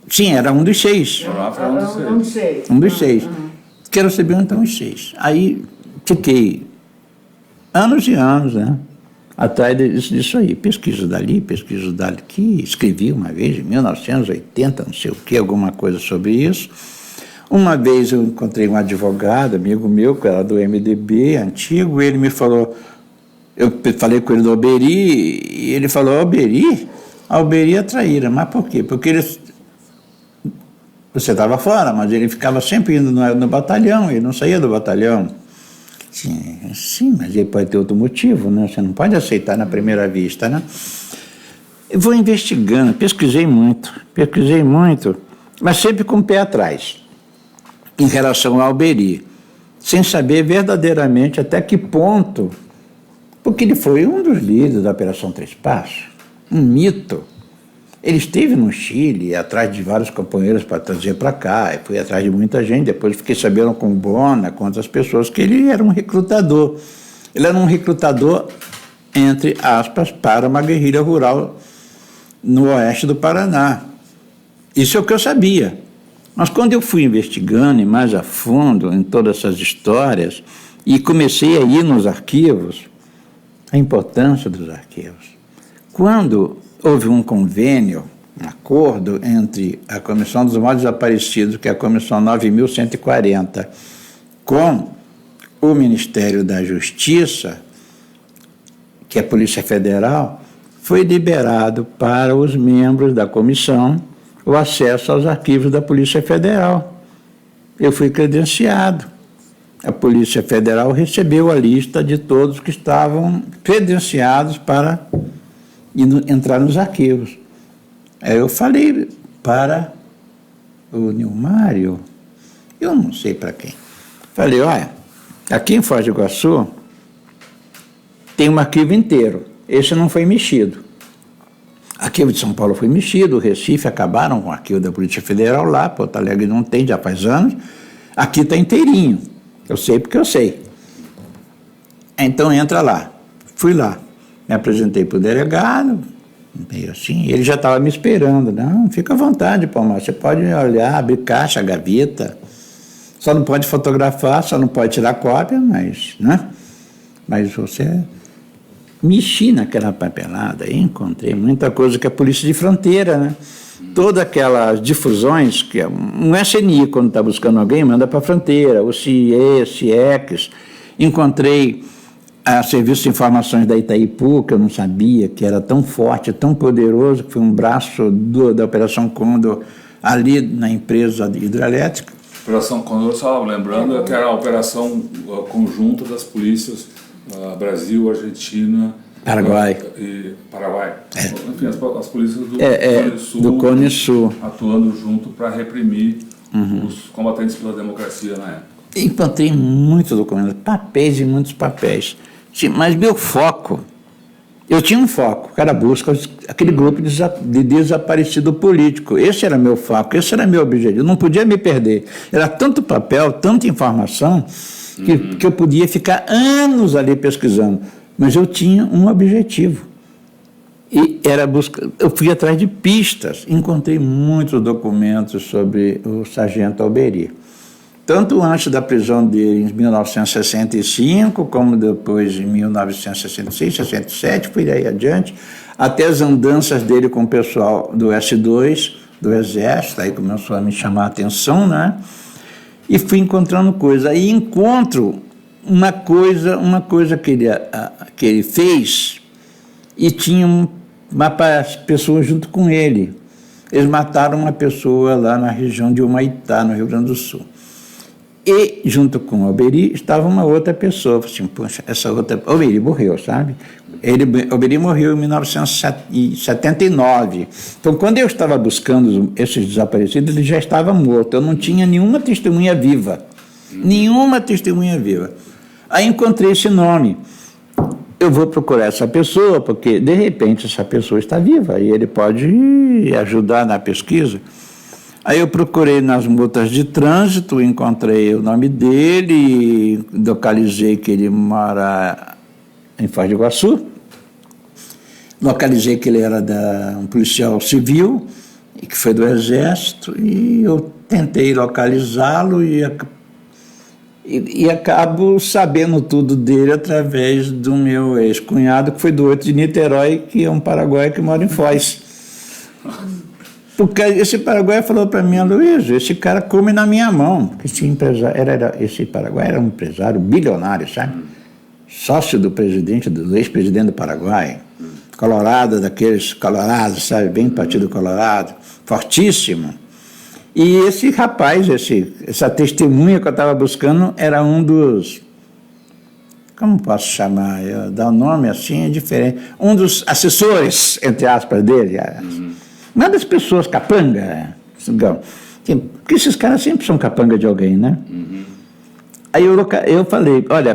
Sim, era um dos 6. O Onofre era um dos 6. Um dos 6. Quero saber onde estão os 6. Aí fiquei anos e anos, né, atrás disso aí. Pesquiso dali, pesquiso daqui. Escrevi uma vez, em 1980, não sei o que, alguma coisa sobre isso. Uma vez eu encontrei um advogado, amigo meu, que era do MDB, antigo, ele me falou, eu falei com ele do Alberi, e ele falou, Alberi? Alberi é traíra. Mas por quê? Porque você estava fora, mas ele ficava sempre indo no batalhão, ele não saía do batalhão. Sim, mas ele pode ter outro motivo, né? Você não pode aceitar na primeira vista, né? Eu vou investigando, pesquisei muito, mas sempre com o pé atrás, em relação ao Alberi, sem saber verdadeiramente até que ponto, porque ele foi um dos líderes da Operação Três Passos, um mito. Ele esteve no Chile, atrás de vários companheiros para trazer para cá, e fui atrás de muita gente, depois fiquei sabendo com o Bona, com outras pessoas, que ele era um recrutador. Ele era um recrutador, entre aspas, para uma guerrilha rural no oeste do Paraná. Isso é o que eu sabia. Mas quando eu fui investigando mais a fundo em todas essas histórias, e comecei a ir nos arquivos, a importância dos arquivos. Quando houve um convênio, um acordo entre a Comissão dos Mortos Desaparecidos, que é a Comissão 9.140, com o Ministério da Justiça, que é a Polícia Federal, foi liberado para os membros da comissão o acesso aos arquivos da Polícia Federal. Eu fui credenciado. A Polícia Federal recebeu a lista de todos que estavam credenciados para entrar nos arquivos. Aí eu falei para o Nilmário, eu não sei para quem, Falei, olha, aqui em Foz do Iguaçu tem um arquivo inteiro. Esse não foi mexido. O arquivo de São Paulo foi mexido, o Recife acabaram com o arquivo da Polícia Federal lá, Porto Alegre não tem, já faz anos. Aqui está inteirinho. Eu sei porque eu sei. Então entra lá. Fui lá. Me apresentei para o delegado, meio assim, ele já estava me esperando. Não, fica à vontade, Palmar, você pode olhar, abrir caixa, gaveta, só não pode fotografar, só não pode tirar cópia, mas, né? Mas você... Mexi naquela papelada e encontrei muita coisa que é polícia de fronteira, né? Todas aquelas difusões, que um SNI, quando está buscando alguém, manda para a fronteira, o CIE, CIEX. Encontrei a Serviço de Informações da Itaipu, que eu não sabia que era tão forte, tão poderoso, que foi um braço da Operação Condor ali na empresa hidrelétrica. Operação Condor, só lembrando, que era a operação conjunta das polícias Brasil, Argentina, Paraguai. E Paraguai. Enfim, as polícias do Cone Sul atuando junto para reprimir os combatentes pela democracia na época. Encontrei muitos documentos, papéis e muitos papéis. Sim, mas meu foco, eu tinha um foco, que era a busca aquele grupo de desaparecido político. Esse era meu foco, esse era meu objetivo. Eu não podia me perder. Era tanto papel, tanta informação, que eu podia ficar anos ali pesquisando. Mas eu tinha um objetivo. E era buscar. Eu fui atrás de pistas, encontrei muitos documentos sobre o sargento Alberi. Tanto antes da prisão dele, em 1965, como depois em 1966, 67, fui daí adiante, até as andanças dele com o pessoal do S2, do Exército, aí começou a me chamar a atenção, né? E fui encontrando coisas. Aí encontro uma coisa que ele fez, e tinha uma pessoa junto com ele. Eles mataram uma pessoa lá na região de Humaitá, no Rio Grande do Sul. E, junto com o Alberi, estava uma outra pessoa. Assim, poxa, essa outra... Alberi morreu, sabe? Alberi morreu em 1979. Então, quando eu estava buscando esses desaparecidos, ele já estava morto. Eu não tinha nenhuma testemunha viva. Nenhuma testemunha viva. Aí encontrei esse nome. Eu vou procurar essa pessoa, porque, de repente, essa pessoa está viva e ele pode ajudar na pesquisa. Aí eu procurei nas multas de trânsito, encontrei o nome dele, localizei que ele mora em Foz do Iguaçu, localizei que ele era um policial civil, que foi do Exército, e eu tentei localizá-lo e acabo sabendo tudo dele através do meu ex-cunhado, que foi do 8 de Niterói, que é um paraguaio que mora em Foz. Porque esse paraguaio falou para mim, Luiz, esse cara come na minha mão. Esse paraguaio era um empresário bilionário, sabe? Sócio do ex-presidente do Paraguai, colorado, daqueles colorados, sabe? Bem partido colorado, fortíssimo. E esse rapaz, essa testemunha que eu estava buscando, era um dos... Como posso chamar? Dar um nome assim é diferente. Um dos assessores, entre aspas, dele. Uma das pessoas capanga, porque esses caras sempre são capanga de alguém, né? Aí eu falei, olha,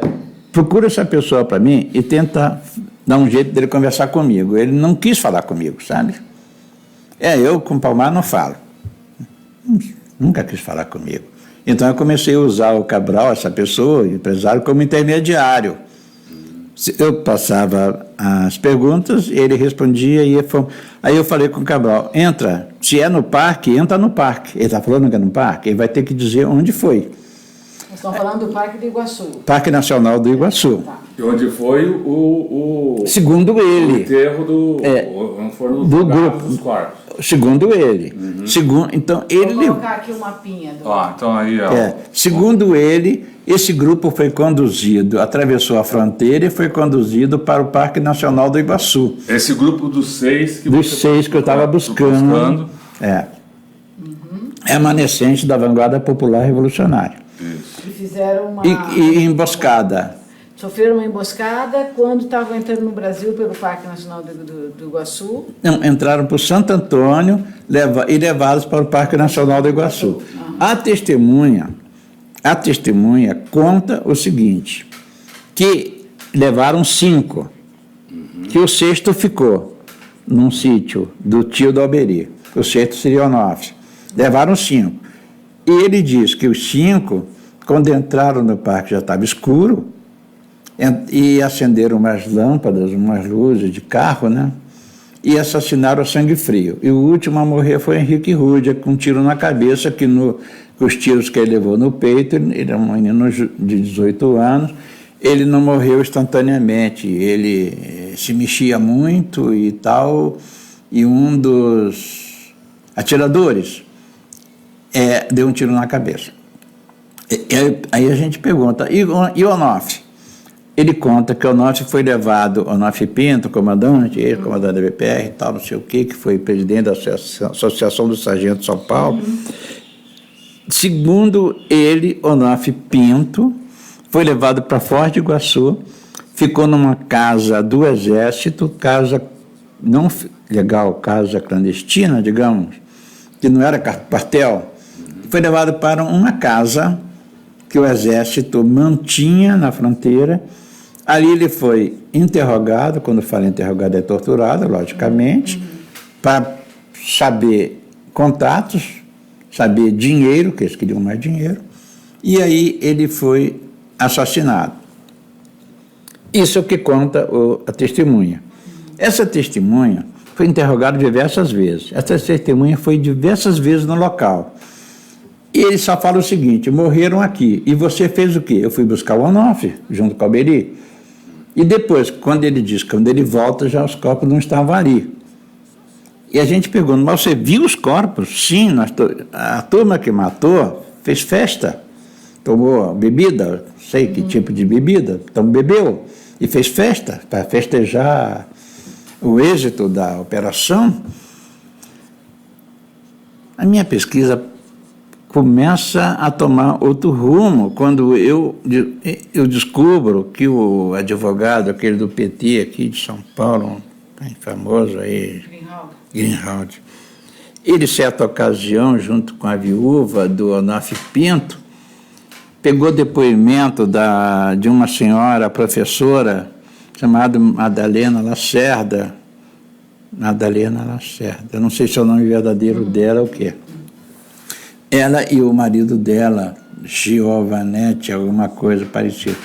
procura essa pessoa para mim e tenta dar um jeito dele conversar comigo. Ele não quis falar comigo, sabe? Eu com o Palmar não falo. Nunca quis falar comigo. Então eu comecei a usar o Cabral, essa pessoa, empresário, como intermediário. Eu passava as perguntas, ele respondia, aí eu falei com o Cabral, se é no parque, entra no parque. Ele está falando que é no parque, ele vai ter que dizer onde foi. Nós estamos falando do Parque do Iguaçu. Parque Nacional do Iguaçu. Tá. E onde foi o segundo ele, o enterro do grupo dos quartos. Segundo ele. Então, ele... Vou colocar aqui o mapinha. Então aí... segundo ele, esse grupo foi conduzido, atravessou a fronteira e foi conduzido para o Parque Nacional do Iguaçu. Esse grupo dos seis que eu estava buscando. Remanescente da vanguarda popular revolucionária. Isso. E fizeram uma... E emboscada. Sofreram uma emboscada quando estavam entrando no Brasil pelo Parque Nacional do Iguaçu? Não, entraram por Santo Antônio e levados para o Parque Nacional do Iguaçu. A testemunha A testemunha conta o seguinte, que levaram 5, que o 6º ficou num sítio do tio do Alberi, o 6º seria Onofre. Levaram 5. E ele diz que os 5, quando entraram no parque já estava escuro, e acenderam umas lâmpadas, umas luzes de carro, né? E assassinaram a sangue frio. E o último a morrer foi Henrique Rúdia, com um tiro na cabeça, que os tiros que ele levou no peito, ele era um menino de 18 anos, ele não morreu instantaneamente, ele se mexia muito e tal, e um dos atiradores deu um tiro na cabeça. Aí a gente pergunta, e o Onofre? Ele conta que o Onofre foi levado, Onofre Pinto, comandante, ex-comandante da BPR e tal, não sei o quê, que foi presidente da Associação dos Sargentos de São Paulo. Segundo ele, Onofre Pinto foi levado para Foz do Iguaçu, ficou numa casa do Exército, casa não legal, casa clandestina, digamos, que não era quartel, foi levado para uma casa que o Exército mantinha na fronteira. Ali ele foi interrogado, quando fala interrogado é torturado, logicamente, para saber contatos, saber dinheiro, que eles queriam mais dinheiro, e aí ele foi assassinado. Isso é o que conta a testemunha. Essa testemunha foi interrogada diversas vezes. Essa testemunha foi diversas vezes no local. E ele só fala o seguinte, morreram aqui. E você fez o quê? Eu fui buscar o Onofre, junto com o Alberi. E depois, quando ele diz, quando ele volta, já os corpos não estavam ali. E a gente pergunta, mas você viu os corpos? Sim, a turma que matou fez festa. Tomou bebida, sei que tipo de bebida, então bebeu. E fez festa, para festejar o êxito da operação. A minha pesquisa começa a tomar outro rumo quando eu descubro que o advogado, aquele do PT aqui de São Paulo, bem famoso aí, Greenhalgh, ele, certa ocasião, junto com a viúva do Onofre Pinto, pegou depoimento de uma senhora professora chamada Madalena Lacerda. Eu não sei se é o nome verdadeiro dela ou o quê. Ela e o marido dela, Giovanetti, alguma coisa parecida.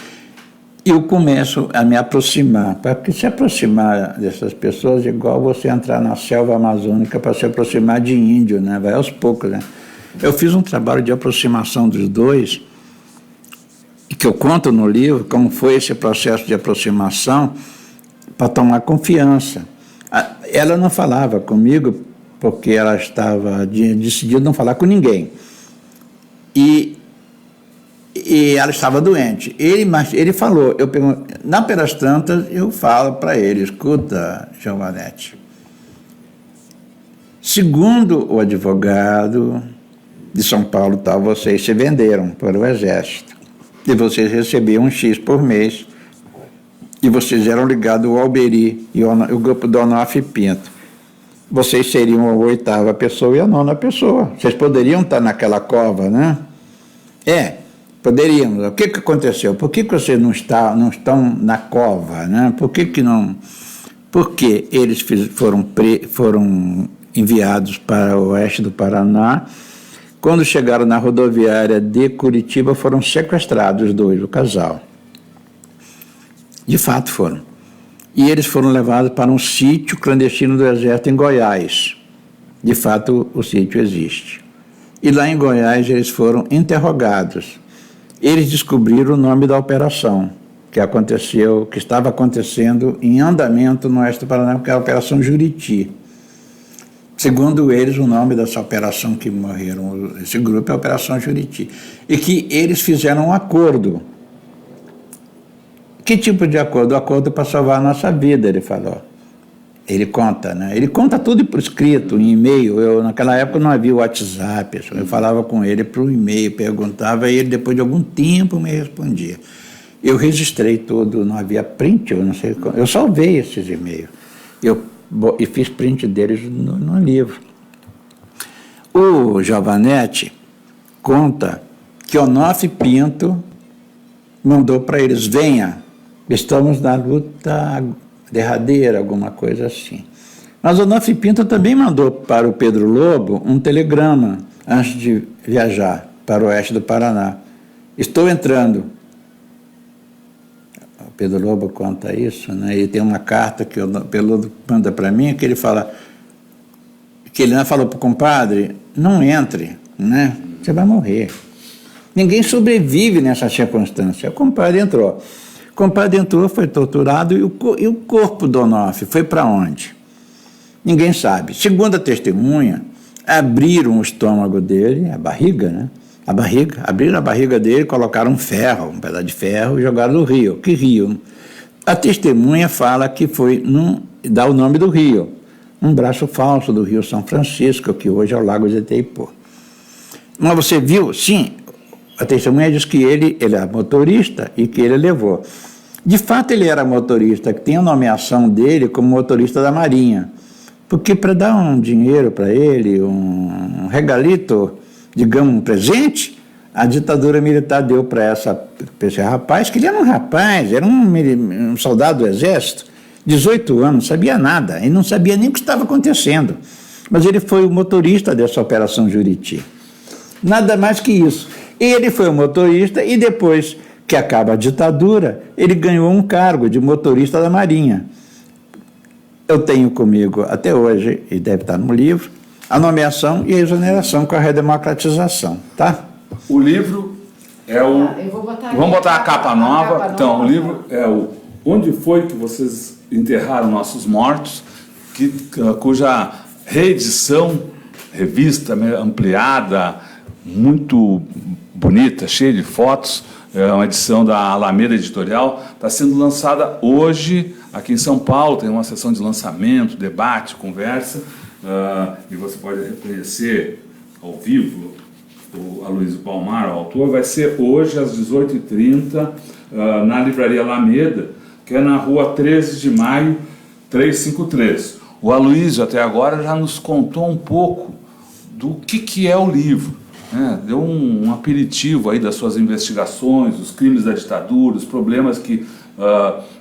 Eu começo a me aproximar, porque se aproximar dessas pessoas é igual você entrar na selva amazônica para se aproximar de índio, né? Vai aos poucos, né? Eu fiz um trabalho de aproximação dos dois, que eu conto no livro, como foi esse processo de aproximação, para tomar confiança. Ela não falava comigo, porque ela estava decidida não falar com ninguém. E ela estava doente. Ele falou, na pelas tantas, eu falo para ele, escuta, Giovanetti, segundo o advogado de São Paulo, tal, vocês se venderam para o Exército, e vocês recebiam um X por mês, e vocês eram ligados ao Alberi e o grupo do Onofre Pinto. Vocês seriam a 8ª pessoa e a 9ª pessoa. Vocês poderiam estar naquela cova, né? Poderíamos. O que aconteceu? Por que vocês não estão na cova, né? Por que não? Porque eles foram enviados para o oeste do Paraná. Quando chegaram na rodoviária de Curitiba, foram sequestrados os dois, o casal. De fato foram. E eles foram levados para um sítio clandestino do Exército em Goiás. De fato, o sítio existe. E lá em Goiás eles foram interrogados. Eles descobriram o nome da operação que estava acontecendo em andamento no oeste do Paraná, que é a Operação Juriti. Segundo eles, o nome dessa operação que morreram, esse grupo, é a Operação Juriti. E que eles fizeram um acordo. Que tipo de acordo? O acordo para salvar a nossa vida, ele falou. Ele conta, né? Ele conta tudo por escrito, em e-mail. Naquela época não havia WhatsApp, eu falava com ele por e-mail, perguntava, e ele depois de algum tempo me respondia. Eu registrei tudo, não havia print, eu não sei como. Eu salvei esses e-mails. E fiz print deles no livro. O Giovanetti conta que Onofre Pinto mandou para eles: venha, estamos na luta derradeira, alguma coisa assim. Mas Onofre Pinto também mandou para o Pedro Lobo um telegrama antes de viajar para o oeste do Paraná: estou entrando. O Pedro Lobo conta isso, né? E tem uma carta que o Pedro Lobo manda para mim, que ele fala, que ele falou para o compadre: não entre, né? Você vai morrer. Ninguém sobrevive nessa circunstância. O compadre entrou. O compadre entrou, foi torturado, e o corpo do Onofre foi para onde? Ninguém sabe. Segundo a testemunha, abriram o estômago dele, a barriga, né? Abriram a barriga dele, colocaram um ferro, um pedaço de ferro, e jogaram no rio. Que rio? A testemunha fala que foi, dá o nome do rio, um braço falso do rio São Francisco, que hoje é o Lago de Itaipu. Mas você viu? Sim, a testemunha diz que ele era motorista e que ele levou. De fato, ele era motorista, que tem a nomeação dele como motorista da Marinha. Porque para dar um dinheiro para ele, um regalito, digamos, um presente, a ditadura militar deu para esse rapaz, que ele era um rapaz, era um soldado do exército, 18 anos, não sabia nada, e não sabia nem o que estava acontecendo. Mas ele foi o motorista dessa Operação Juriti. Nada mais que isso. Ele foi o motorista e depois que acaba a ditadura, ele ganhou um cargo de motorista da Marinha. Eu tenho comigo até hoje, e deve estar no livro, a nomeação e a exoneração com a redemocratização, tá? O livro é o... Vamos botar a capa nova. Então, o livro é o Onde Foi Que Vocês Enterraram Nossos Mortos, cuja reedição, revista ampliada, muito bonita, cheia de fotos, é uma edição da Alameda Editorial, está sendo lançada hoje aqui em São Paulo. Tem uma sessão de lançamento, debate, conversa, e você pode reconhecer ao vivo o Aloysio Palmar, o autor. Vai ser hoje às 18h30 na Livraria Alameda, que é na rua 13 de maio, 353. O Aloysio até agora já nos contou um pouco do que é o livro. Deu um aperitivo aí das suas investigações, os crimes da ditadura, os problemas que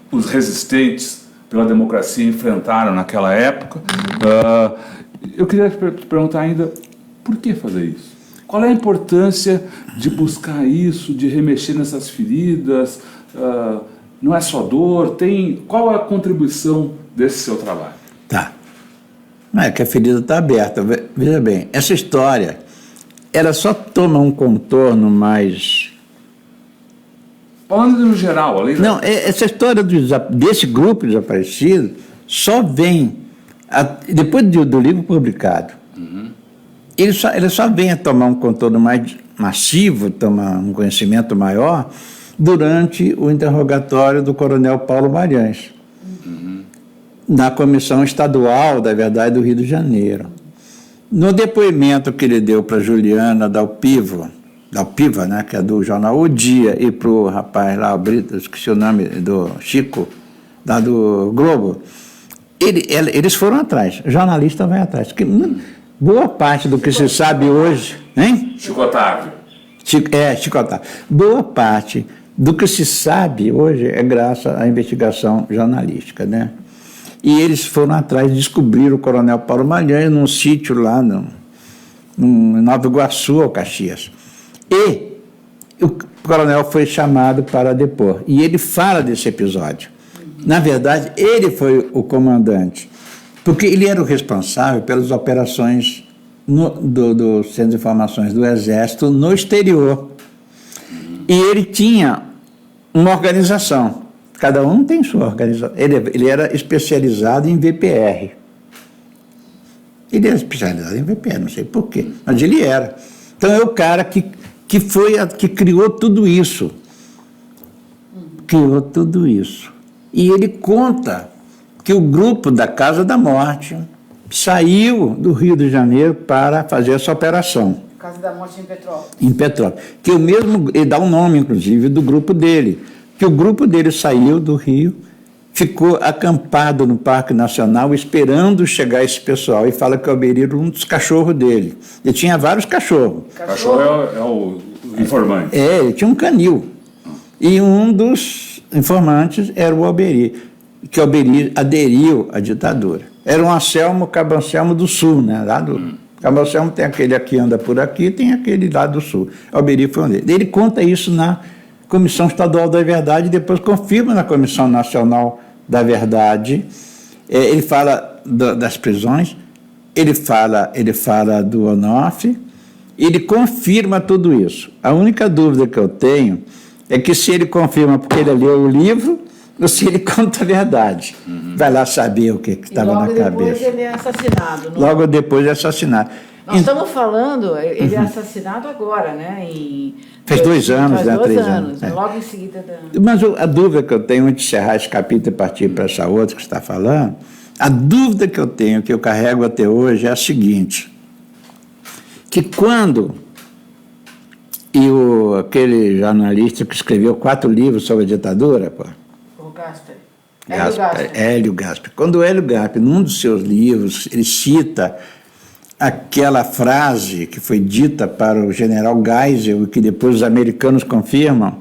os resistentes pela democracia enfrentaram naquela época. Eu queria te perguntar ainda, por que fazer isso? Qual é a importância de buscar isso, de remexer nessas feridas? Não é só dor, qual é a contribuição desse seu trabalho? Tá. Não é que a ferida está aberta. Veja bem, essa história, ela só toma um contorno mais... Falando no geral, além Não, essa história desse grupo desaparecido só vem, depois do livro publicado, ele só vem a tomar um contorno mais massivo, tomar um conhecimento maior, durante o interrogatório do coronel Paulo Magalhães, na Comissão Estadual da Verdade do Rio de Janeiro. No depoimento que ele deu para Juliana Dalpiva, né, que é do jornal O Dia, e para o rapaz lá, o Brito, esqueci o nome, do Chico, lá do Globo, eles foram atrás, o jornalista vai atrás. Boa parte do que se sabe hoje... Hein? Chico Otávio. Chico Otávio. Boa parte do que se sabe hoje é graças à investigação jornalística, né? E eles foram atrás, descobriram o coronel Paulo Magalhães num sítio lá no Nova Iguaçu, ou Caxias. E o coronel foi chamado para depor. E ele fala desse episódio. Na verdade, ele foi o comandante, porque ele era o responsável pelas operações do Centro de Informações do Exército no exterior. E ele tinha uma organização. Cada um tem sua organização. Ele era especializado em VPR. Ele era especializado em VPR, não sei porquê, mas ele era. Então é o cara que criou tudo isso. Criou tudo isso. E ele conta que o grupo da Casa da Morte saiu do Rio de Janeiro para fazer essa operação. Casa da Morte em Petrópolis. Em Petrópolis. Que ele dá o nome, inclusive, do grupo dele. Que o grupo dele saiu do Rio, ficou acampado no Parque Nacional esperando chegar esse pessoal, e fala que o Alberi era um dos cachorros dele. Ele tinha vários cachorros. Cachorro é o Informante. Ele tinha um canil. E um dos informantes era o Alberi, que o Alberi aderiu à ditadura. Era um Anselmo Cabancelmo do Sul, né? Lá do Cabancelmo tem aquele que anda por aqui, tem aquele lá do Sul. Alberi foi um deles. Ele conta isso na Comissão Estadual da Verdade e depois confirma na Comissão Nacional da Verdade. Ele fala das prisões, ele fala do Onofre, ele confirma tudo isso. A única dúvida que eu tenho é que se ele confirma porque ele leu o livro ou se ele conta a verdade. Vai lá saber o que estava na cabeça. Logo depois ele é assassinado. Logo depois é assassinado. Nós estamos falando, ele é assassinado agora, né? Faz 2 anos, né? 3 3 anos. anos. Logo em seguida. Mas a dúvida que eu tenho, antes de encerrar esse capítulo e partir para essa outra que você está falando, a dúvida que eu tenho, que eu carrego até hoje, é a seguinte: que quando aquele jornalista que escreveu 4 livros sobre a ditadura, O Gasper. Hélio Gasper. Quando o Hélio Gasper, num dos seus livros, ele cita aquela frase que foi dita para o general Geisel, e que depois os americanos confirmam,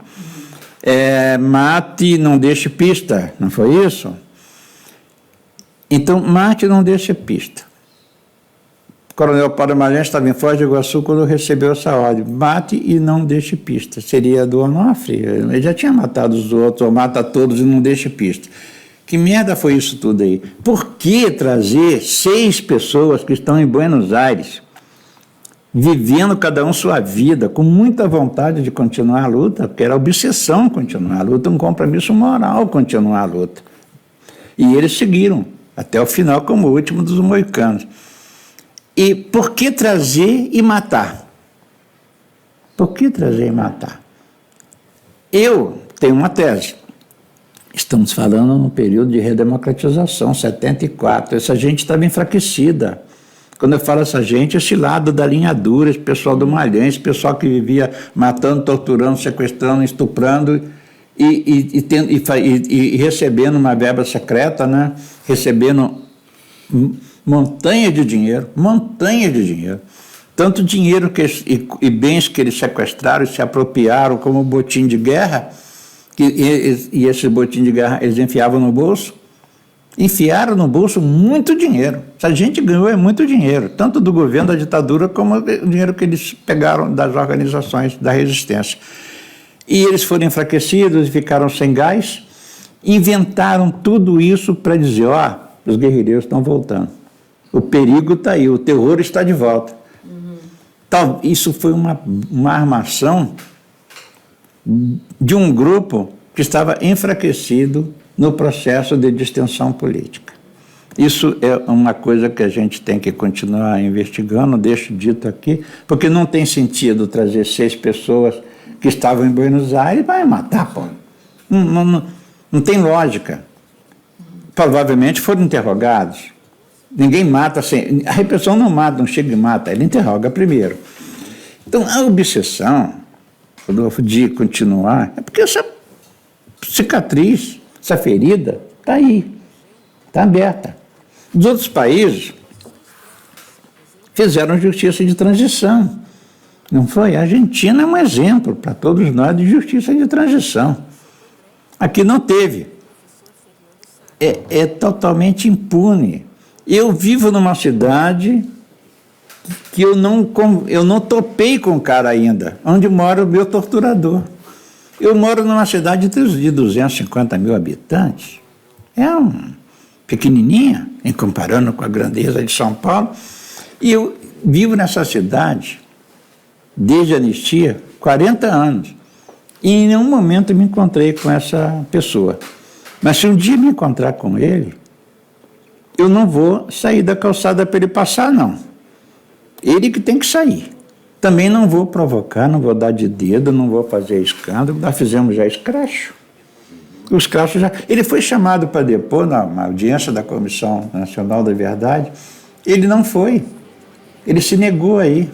mate e não deixe pista, não foi isso? Então, mate e não deixe pista. O coronel Paulo Magalhães estava em Foz do Iguaçu quando recebeu essa ordem, mate e não deixe pista. Seria do Onofre, ele já tinha matado os outros, ou mata todos e não deixe pista. Que merda foi isso tudo aí? Por que trazer 6 pessoas que estão em Buenos Aires, vivendo cada um sua vida, com muita vontade de continuar a luta, porque era obsessão continuar a luta, um compromisso moral continuar a luta. E eles seguiram, até o final, como o último dos moicanos. E por que trazer e matar? Por que trazer e matar? Eu tenho uma tese. Estamos falando num período de redemocratização, 74. Essa gente estava enfraquecida. Quando eu falo essa gente, esse lado da linha dura, esse pessoal do Malhães, esse pessoal que vivia matando, torturando, sequestrando, estuprando e recebendo uma verba secreta, né? Recebendo montanha de dinheiro. Tanto dinheiro e bens que eles sequestraram e se apropriaram como botim de guerra, e esse botim de guerra eles enfiavam no bolso, enfiaram no bolso muito dinheiro. Essa gente ganhou muito dinheiro, tanto do governo da ditadura como o dinheiro que eles pegaram das organizações da resistência. E eles foram enfraquecidos e ficaram sem gás, inventaram tudo isso para dizer, os guerrilheiros estão voltando. O perigo está aí, o terror está de volta. Então, isso foi uma armação de um grupo que estava enfraquecido no processo de distensão política. Isso é uma coisa que a gente tem que continuar investigando, deixo dito aqui, porque não tem sentido trazer 6 pessoas que estavam em Buenos Aires e vai matar, pô. Não tem lógica. Provavelmente foram interrogados. Ninguém mata sem... A repressão não mata, não chega e mata, ele interroga primeiro. Então, a obsessão, Rodolfo, de continuar, é porque essa cicatriz, essa ferida, está aí, está aberta. Os outros países fizeram justiça de transição, não foi? A Argentina é um exemplo para todos nós de justiça de transição. Aqui não teve. É totalmente impune. Eu vivo numa cidade que eu não topei com o cara ainda, onde mora o meu torturador. Eu moro numa cidade de 250 mil habitantes. É pequenininha, em comparando com a grandeza de São Paulo. E eu vivo nessa cidade, desde a anistia, 40 anos. E em nenhum momento me encontrei com essa pessoa. Mas se um dia me encontrar com ele, eu não vou sair da calçada para ele passar, não. Ele que tem que sair. Também não vou provocar, não vou dar de dedo, não vou fazer escândalo. Nós fizemos já escracho. O escracho já... Ele foi chamado para depor na audiência da Comissão Nacional da Verdade. Ele não foi. Ele se negou aí.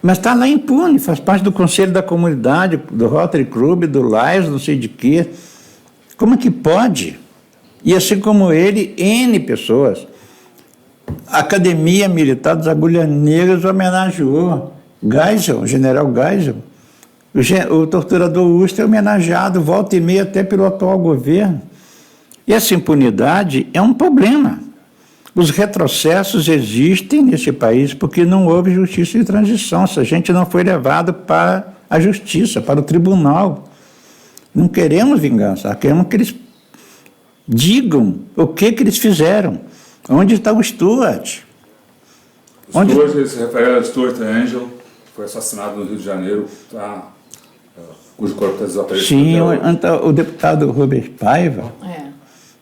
Mas está lá impune, faz parte do Conselho da Comunidade, do Rotary Club, do Lais, não sei de quê. Como é que pode? E assim como ele, N pessoas. A Academia Militar das Agulhas Negras homenageou. Geisel, o general Geisel. O torturador Ustra é homenageado volta e meia até pelo atual governo. E essa impunidade é um problema. Os retrocessos existem nesse país porque não houve justiça de transição. Essa gente não foi levado para a justiça, para o tribunal. Não queremos vingança, queremos que eles digam o que eles fizeram. Onde está o Stuart? Stuart, se refere a Stuart Angel, que foi assassinado no Rio de Janeiro, cujo corpo está desaparecido. Sim, o deputado Rubens Paiva,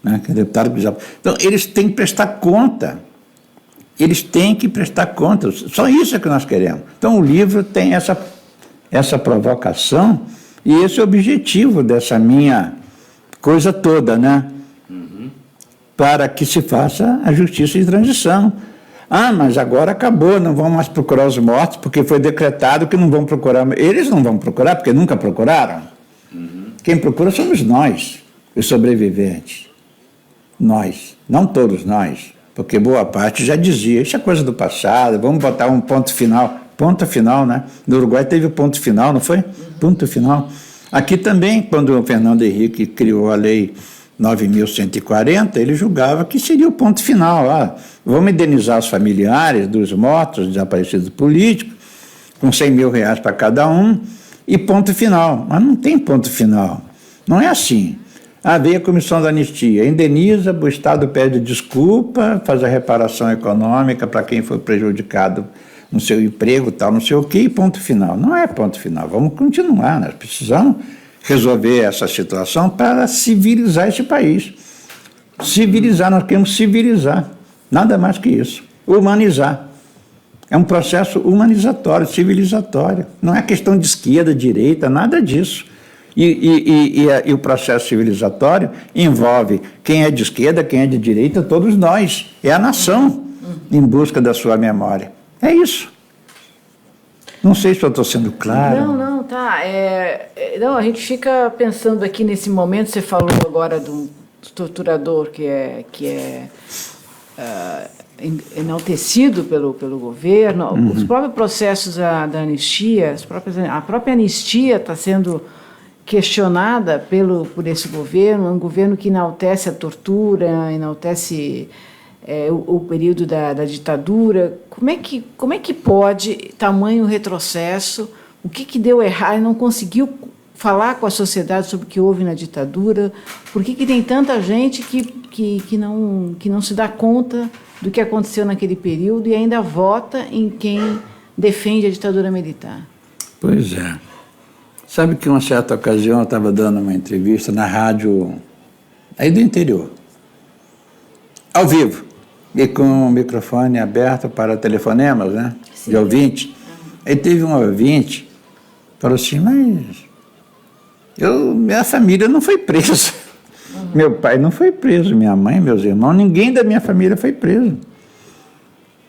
né, que é deputado. Então, eles têm que prestar conta. Eles têm que prestar conta. Só isso é que nós queremos. Então, o livro tem essa provocação e esse objetivo dessa minha coisa toda, né? Para que se faça a justiça de transição. Mas agora acabou, não vão mais procurar os mortos, porque foi decretado que não vão procurar. Eles não vão procurar, porque nunca procuraram. Quem procura somos nós, os sobreviventes. Nós, não todos nós, porque boa parte já dizia, isso é coisa do passado, vamos botar um ponto final. Ponto final, né? No Uruguai teve o ponto final, não foi? Ponto final. Aqui também, quando o Fernando Henrique criou a lei 9.140, ele julgava que seria o ponto final. Vamos indenizar os familiares dos mortos, desaparecidos políticos, com R$100 mil para cada um, e ponto final. Mas não tem ponto final. Não é assim. Veio a comissão da anistia, indeniza, o Estado pede desculpa, faz a reparação econômica para quem foi prejudicado no seu emprego, tal, não sei o quê, e ponto final. Não é ponto final, vamos continuar, nós precisamos resolver essa situação para civilizar esse país. Civilizar, nós queremos civilizar, nada mais que isso, humanizar. É um processo humanizatório, civilizatório, não é questão de esquerda, direita, nada disso. E o processo civilizatório envolve quem é de esquerda, quem é de direita, todos nós. É a nação em busca da sua memória. É isso. Não sei se eu estou sendo claro. Não, tá. Não, a gente fica pensando aqui nesse momento, você falou agora do torturador que é enaltecido pelo governo, os próprios processos da anistia, a própria anistia está sendo questionada por esse governo, um governo que enaltece a tortura, enaltece o período da ditadura. Como é que pode tamanho retrocesso? O que deu errado e não conseguiu falar com a sociedade sobre o que houve na ditadura? Por que tem tanta gente que não se dá conta do que aconteceu naquele período e ainda vota em quem defende a ditadura militar? Pois é. Sabe que, em uma certa ocasião, eu estava dando uma entrevista na rádio aí do interior, ao vivo, e com o microfone aberto para telefonemas, né? Sim. De ouvinte. Aí teve um ouvinte, falou assim, mas minha família não foi presa. Meu pai não foi preso, minha mãe, meus irmãos, ninguém da minha família foi preso.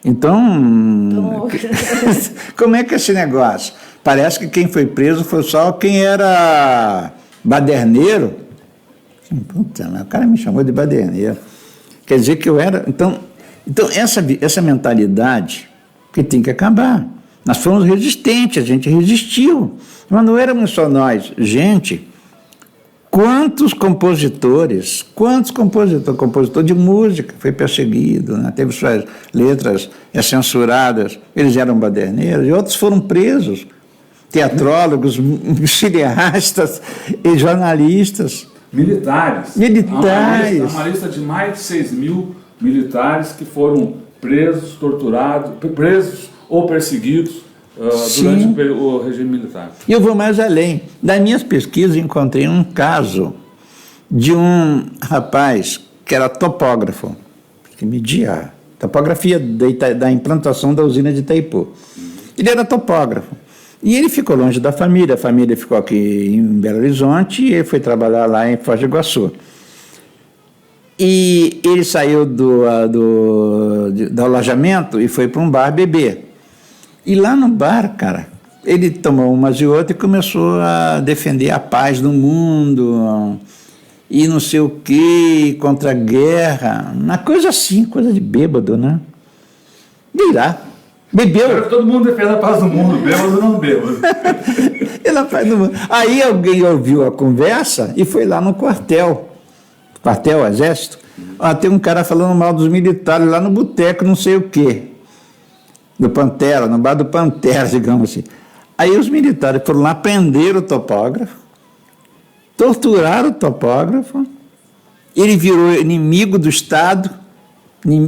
Então, como é que é esse negócio? Parece que quem foi preso foi só quem era baderneiro. Puta, o cara me chamou de baderneiro. Quer dizer que eu era... Então essa mentalidade que tem que acabar. Nós fomos resistentes, a gente resistiu. Mas não éramos só nós. Gente, quantos compositor de música foi perseguido, né? Teve suas letras censuradas, eles eram baderneiros, e outros foram presos. Teatrólogos, cineastas e jornalistas. Militares. Há uma lista de mais de 6 mil militares que foram presos, torturados, ou perseguidos durante o regime militar. E eu vou mais além. Das minhas pesquisas, encontrei um caso de um rapaz que era topógrafo, que media a topografia da implantação da usina de Itaipu. Ele era topógrafo. E ele ficou longe da família, a família ficou aqui em Belo Horizonte e ele foi trabalhar lá em Foz do Iguaçu. E ele saiu do alojamento e foi para um bar beber. E lá no bar, cara, ele tomou umas e outras e começou a defender a paz no mundo, e não sei o quê, contra a guerra, uma coisa assim, coisa de bêbado, né? E lá, Bebeu. Espero que todo mundo defenda a paz do mundo, bêbado ou não bêbado. Ela faz do mundo. Aí alguém ouviu a conversa e foi lá no quartel, Exército. Tem um cara falando mal dos militares lá no boteco, não sei o quê. Do Pantera, no bar do Pantera, digamos assim. Aí os militares foram lá, prenderam o topógrafo, torturaram o topógrafo, ele virou inimigo do Estado,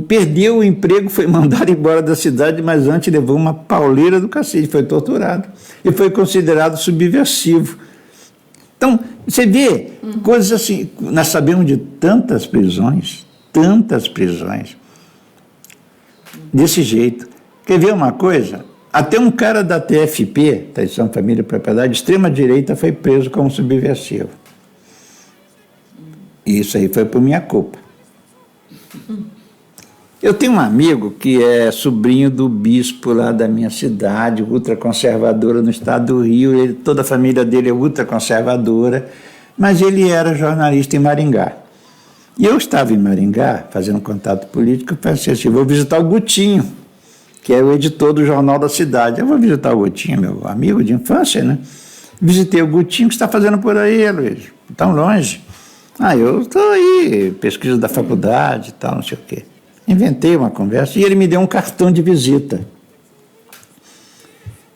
perdeu o emprego, foi mandado embora da cidade, mas antes levou uma pauleira do cacete, foi torturado e foi considerado subversivo. Então, você vê coisas assim, nós sabemos de tantas prisões, desse jeito. Quer ver uma coisa? Até um cara da TFP, Traição, Família e Propriedade, de extrema-direita, foi preso como subversivo. E isso aí foi por minha culpa. Eu tenho um amigo que é sobrinho do bispo lá da minha cidade, ultraconservadora no estado do Rio, toda a família dele é ultraconservadora, mas ele era jornalista em Maringá. E eu estava em Maringá, fazendo contato político, e pensei assim, vou visitar o Gutinho, que é o editor do Jornal da Cidade. Eu vou visitar o Gutinho, meu amigo de infância, né? Visitei o Gutinho, o que você está fazendo por aí, Luiz? Tão longe. Eu estou aí, pesquisa da faculdade e tal, não sei o quê. Inventei uma conversa e ele me deu um cartão de visita.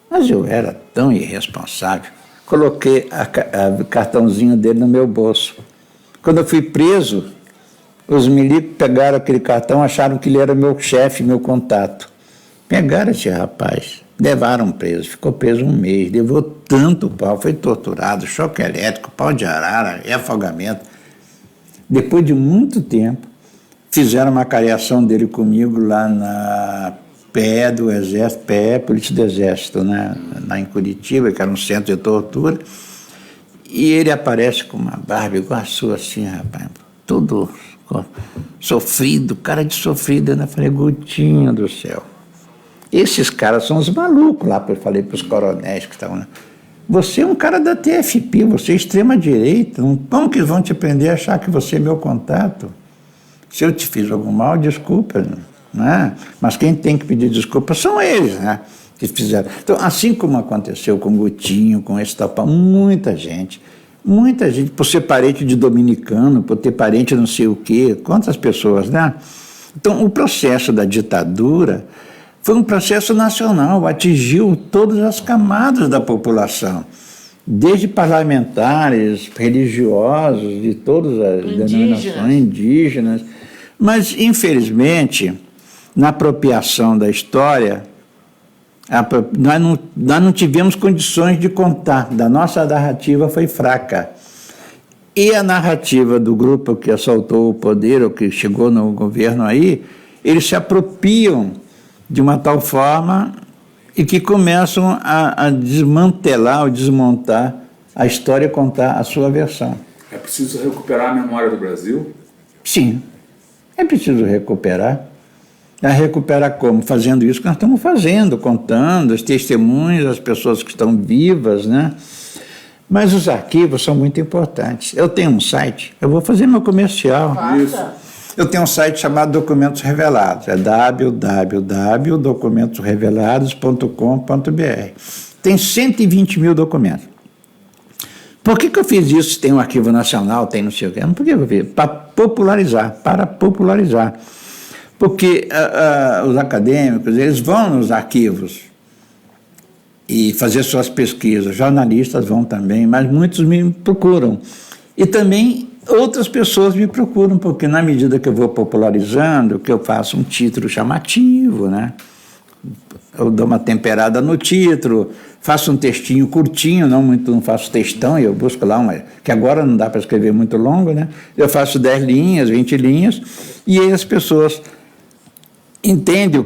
Mas eu era tão irresponsável, coloquei o cartãozinho dele no meu bolso. Quando eu fui preso, os milicos pegaram aquele cartão, acharam que ele era meu chefe, meu contato. Pegaram esse rapaz, levaram preso, ficou preso 1 mês, levou tanto pau, foi torturado, choque elétrico, pau de arara, afogamento. Depois de muito tempo, fizeram uma cariação dele comigo lá na PE do Exército, PE, Polícia do Exército, né? Lá em Curitiba, que era um centro de tortura, e ele aparece com uma barba igual a sua, assim, rapaz, todo sofrido, cara de sofrido. Eu falei, Gutinho do céu, esses caras são os malucos lá, eu falei para os coronéis que estavam lá. Você é um cara da TFP, você é extrema-direita, como que vão te prender a achar que você é meu contato? Se eu te fiz algum mal, desculpa, né? Mas quem tem que pedir desculpa são eles, né? Que fizeram. Então, assim como aconteceu com o Gutinho, com esse tapão, muita gente, por ser parente de dominicano, por ter parente não sei o quê, quantas pessoas, né? Então, o processo da ditadura foi um processo nacional, atingiu todas as camadas da população, desde parlamentares, religiosos, de todas as denominações indígenas. Mas, infelizmente, na apropriação da história, nós não tivemos condições de contar, da nossa narrativa foi fraca. E a narrativa do grupo que assaltou o poder, ou que chegou no governo aí, eles se apropriam de uma tal forma e que começam a desmantelar ou desmontar a história e contar a sua versão. É preciso recuperar a memória do Brasil? Sim, é preciso recuperar. Recuperar como? Fazendo isso que nós estamos fazendo, contando os testemunhos, as pessoas que estão vivas, né? Mas os arquivos são muito importantes. Eu tenho um site, eu vou fazer meu comercial. Faça. Eu tenho um site chamado Documentos Revelados, é www.documentosrevelados.com.br. Tem 120 mil documentos. Por que eu fiz isso? Tem um arquivo nacional, tem não sei o quê. Por que eu fiz? Para popularizar. Porque os acadêmicos, eles vão nos arquivos e fazer suas pesquisas, jornalistas vão também, mas muitos me procuram. E também outras pessoas me procuram, porque na medida que eu vou popularizando, que eu faço um título chamativo, né? Eu dou uma temperada no título, faço um textinho curtinho, não faço textão, eu busco lá que agora não dá para escrever muito longo, né? Eu faço 10 linhas, 20 linhas, e aí as pessoas entendem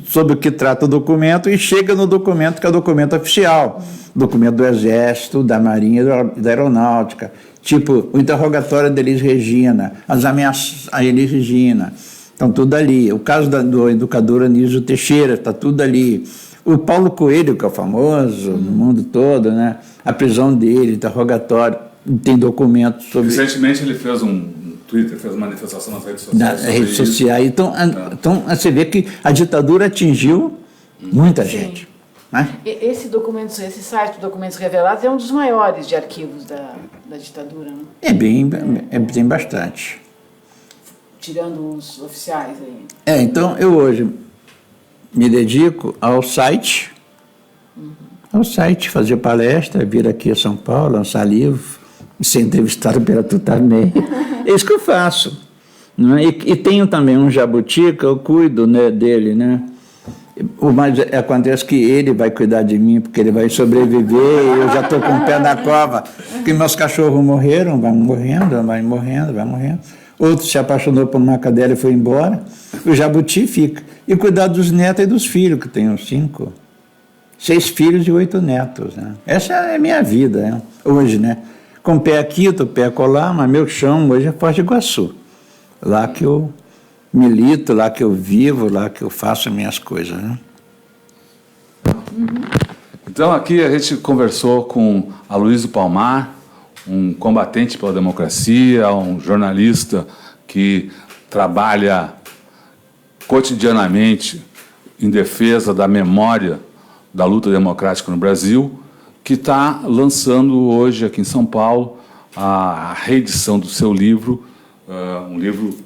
sobre o que trata o documento e chega no documento que é o documento oficial, documento do Exército, da Marinha e da Aeronáutica, tipo o interrogatório da Elis Regina, as ameaças a Elis Regina, estão tudo ali. O caso do educador Anísio Teixeira, está tudo ali. O Paulo Coelho, que é o famoso no mundo todo, né? A prisão dele, interrogatório, tem documentos sobre... Recentemente ele fez um Twitter, fez manifestação nas redes sociais. Nas redes sociais. Então, você vê que a ditadura atingiu muita gente. Né? Esse site do Documentos Revelados é um dos maiores de arquivos da ditadura, né? Tem bastante. Tirando os oficiais aí. Então eu hoje me dedico ao site, fazer palestra, vir aqui a São Paulo, lançar livro, ser entrevistado pela Tutameia. É isso que eu faço. Né? E tenho também um jabuti que eu cuido, né, dele, né? Mas acontece que ele vai cuidar de mim, porque ele vai sobreviver, e eu já estou com o pé na cova, porque meus cachorros morreram, vai morrendo. Outro se apaixonou por uma cadela e foi embora. O jabuti fica. E cuidar dos netos e dos filhos, que tenho 6 filhos e 8 netos. Né? Essa é a minha vida, né? Hoje, né? Com o pé aqui, o pé acolá, mas meu chão hoje é Foz do Iguaçu. Lá que eu milito, lá que eu vivo, lá que eu faço minhas coisas. Né? Então, aqui a gente conversou com Aloysio Palmar, um combatente pela democracia, um jornalista que trabalha cotidianamente em defesa da memória da luta democrática no Brasil, que está lançando hoje aqui em São Paulo a reedição do seu livro, um livro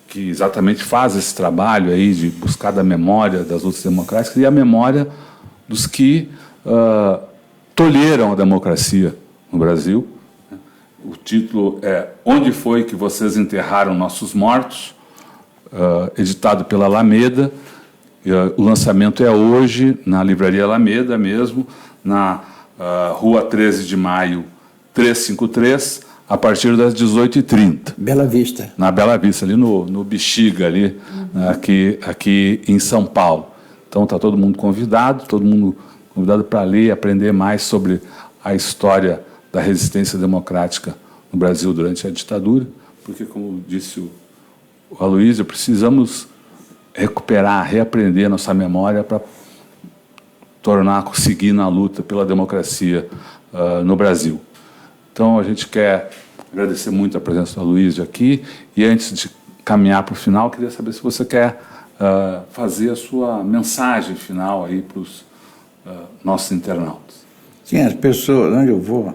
que exatamente faz esse trabalho aí de buscar da memória das lutas democráticas e a memória dos que tolheram a democracia no Brasil. O título é Onde Foi que Vocês Enterraram Nossos Mortos?, editado pela Alameda. O lançamento é hoje na Livraria Alameda mesmo, na Rua 13 de Maio, 353, a partir das 18h30. Bela Vista. Na Bela Vista, ali no Bexiga, ali, aqui em São Paulo. Então está todo mundo convidado para ler e aprender mais sobre a história da resistência democrática no Brasil durante a ditadura, porque, como disse o Aloysio, precisamos recuperar, reaprender nossa memória para seguir na luta pela democracia no Brasil. Então, a gente quer agradecer muito a presença do Aloysio aqui, e antes de caminhar para o final, queria saber se você quer fazer a sua mensagem final aí para os nossos internautas. Sim, as pessoas, onde eu vou,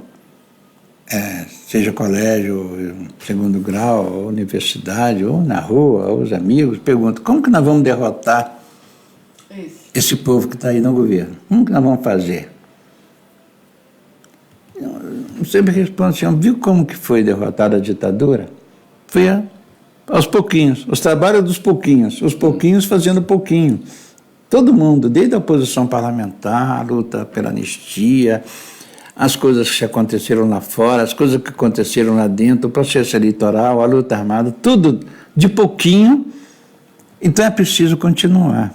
seja colégio, segundo grau, ou universidade, ou na rua, ou os amigos, perguntam, como que nós vamos derrotar esse povo que está aí no governo? Como que nós vamos fazer? Eu sempre respondo assim, viu como que foi derrotada a ditadura? Foi aos pouquinhos, os trabalhos dos pouquinhos, os pouquinhos fazendo pouquinho. Todo mundo, desde a oposição parlamentar, a luta pela anistia, as coisas que aconteceram lá fora, as coisas que aconteceram lá dentro, o processo eleitoral, a luta armada, tudo de pouquinho. Então é preciso continuar.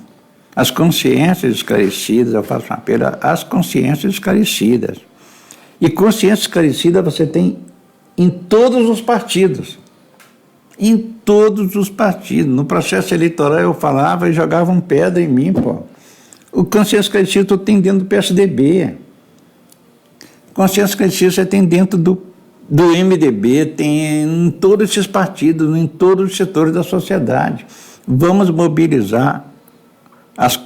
As consciências esclarecidas, eu faço um apelo às consciências esclarecidas. E consciência esclarecida você tem em todos os partidos. Em todos os partidos. No processo eleitoral eu falava e jogavam pedra em mim, pô. O consciência esclarecida eu tenho dentro do PSDB. Consciência esclarecida você tem dentro do MDB, tem em todos esses partidos, em todos os setores da sociedade. Vamos mobilizar as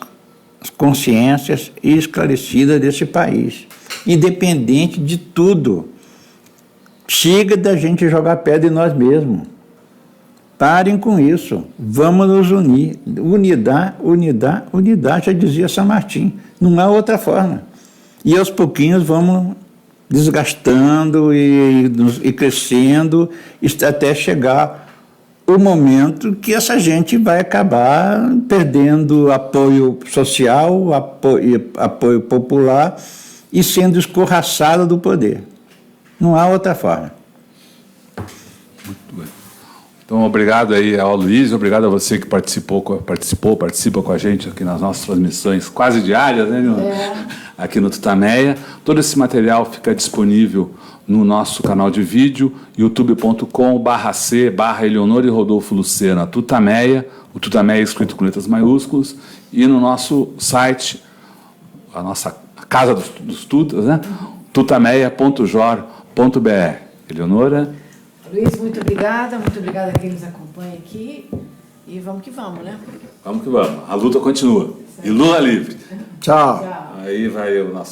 consciências esclarecidas desse país, independente de tudo. Chega da gente jogar pedra em nós mesmos. Parem com isso. Vamos nos unir. Unidade, já dizia São Martim. Não há outra forma. E aos pouquinhos vamos desgastando e crescendo até chegar o momento que essa gente vai acabar perdendo apoio social, apoio popular e sendo escorraçada do poder. Não há outra forma. Muito bem. Então, obrigado aí ao Aloysio, obrigado a você que participa com a gente aqui nas nossas transmissões quase diárias, né? Aqui no Tutameia. Todo esse material fica disponível no nosso canal de vídeo, youtube.com/c/Eleonora e Rodolfo Lucena Tutameia, o Tutameia é escrito com letras maiúsculas, e no nosso site, a casa dos tutas, né? tutameia.jor.br. Eleonora? Luiz, muito obrigada a quem nos acompanha aqui. E vamos que vamos, né? Vamos que vamos. A luta continua. E Lula livre. Tchau. Tchau. Aí vai o nosso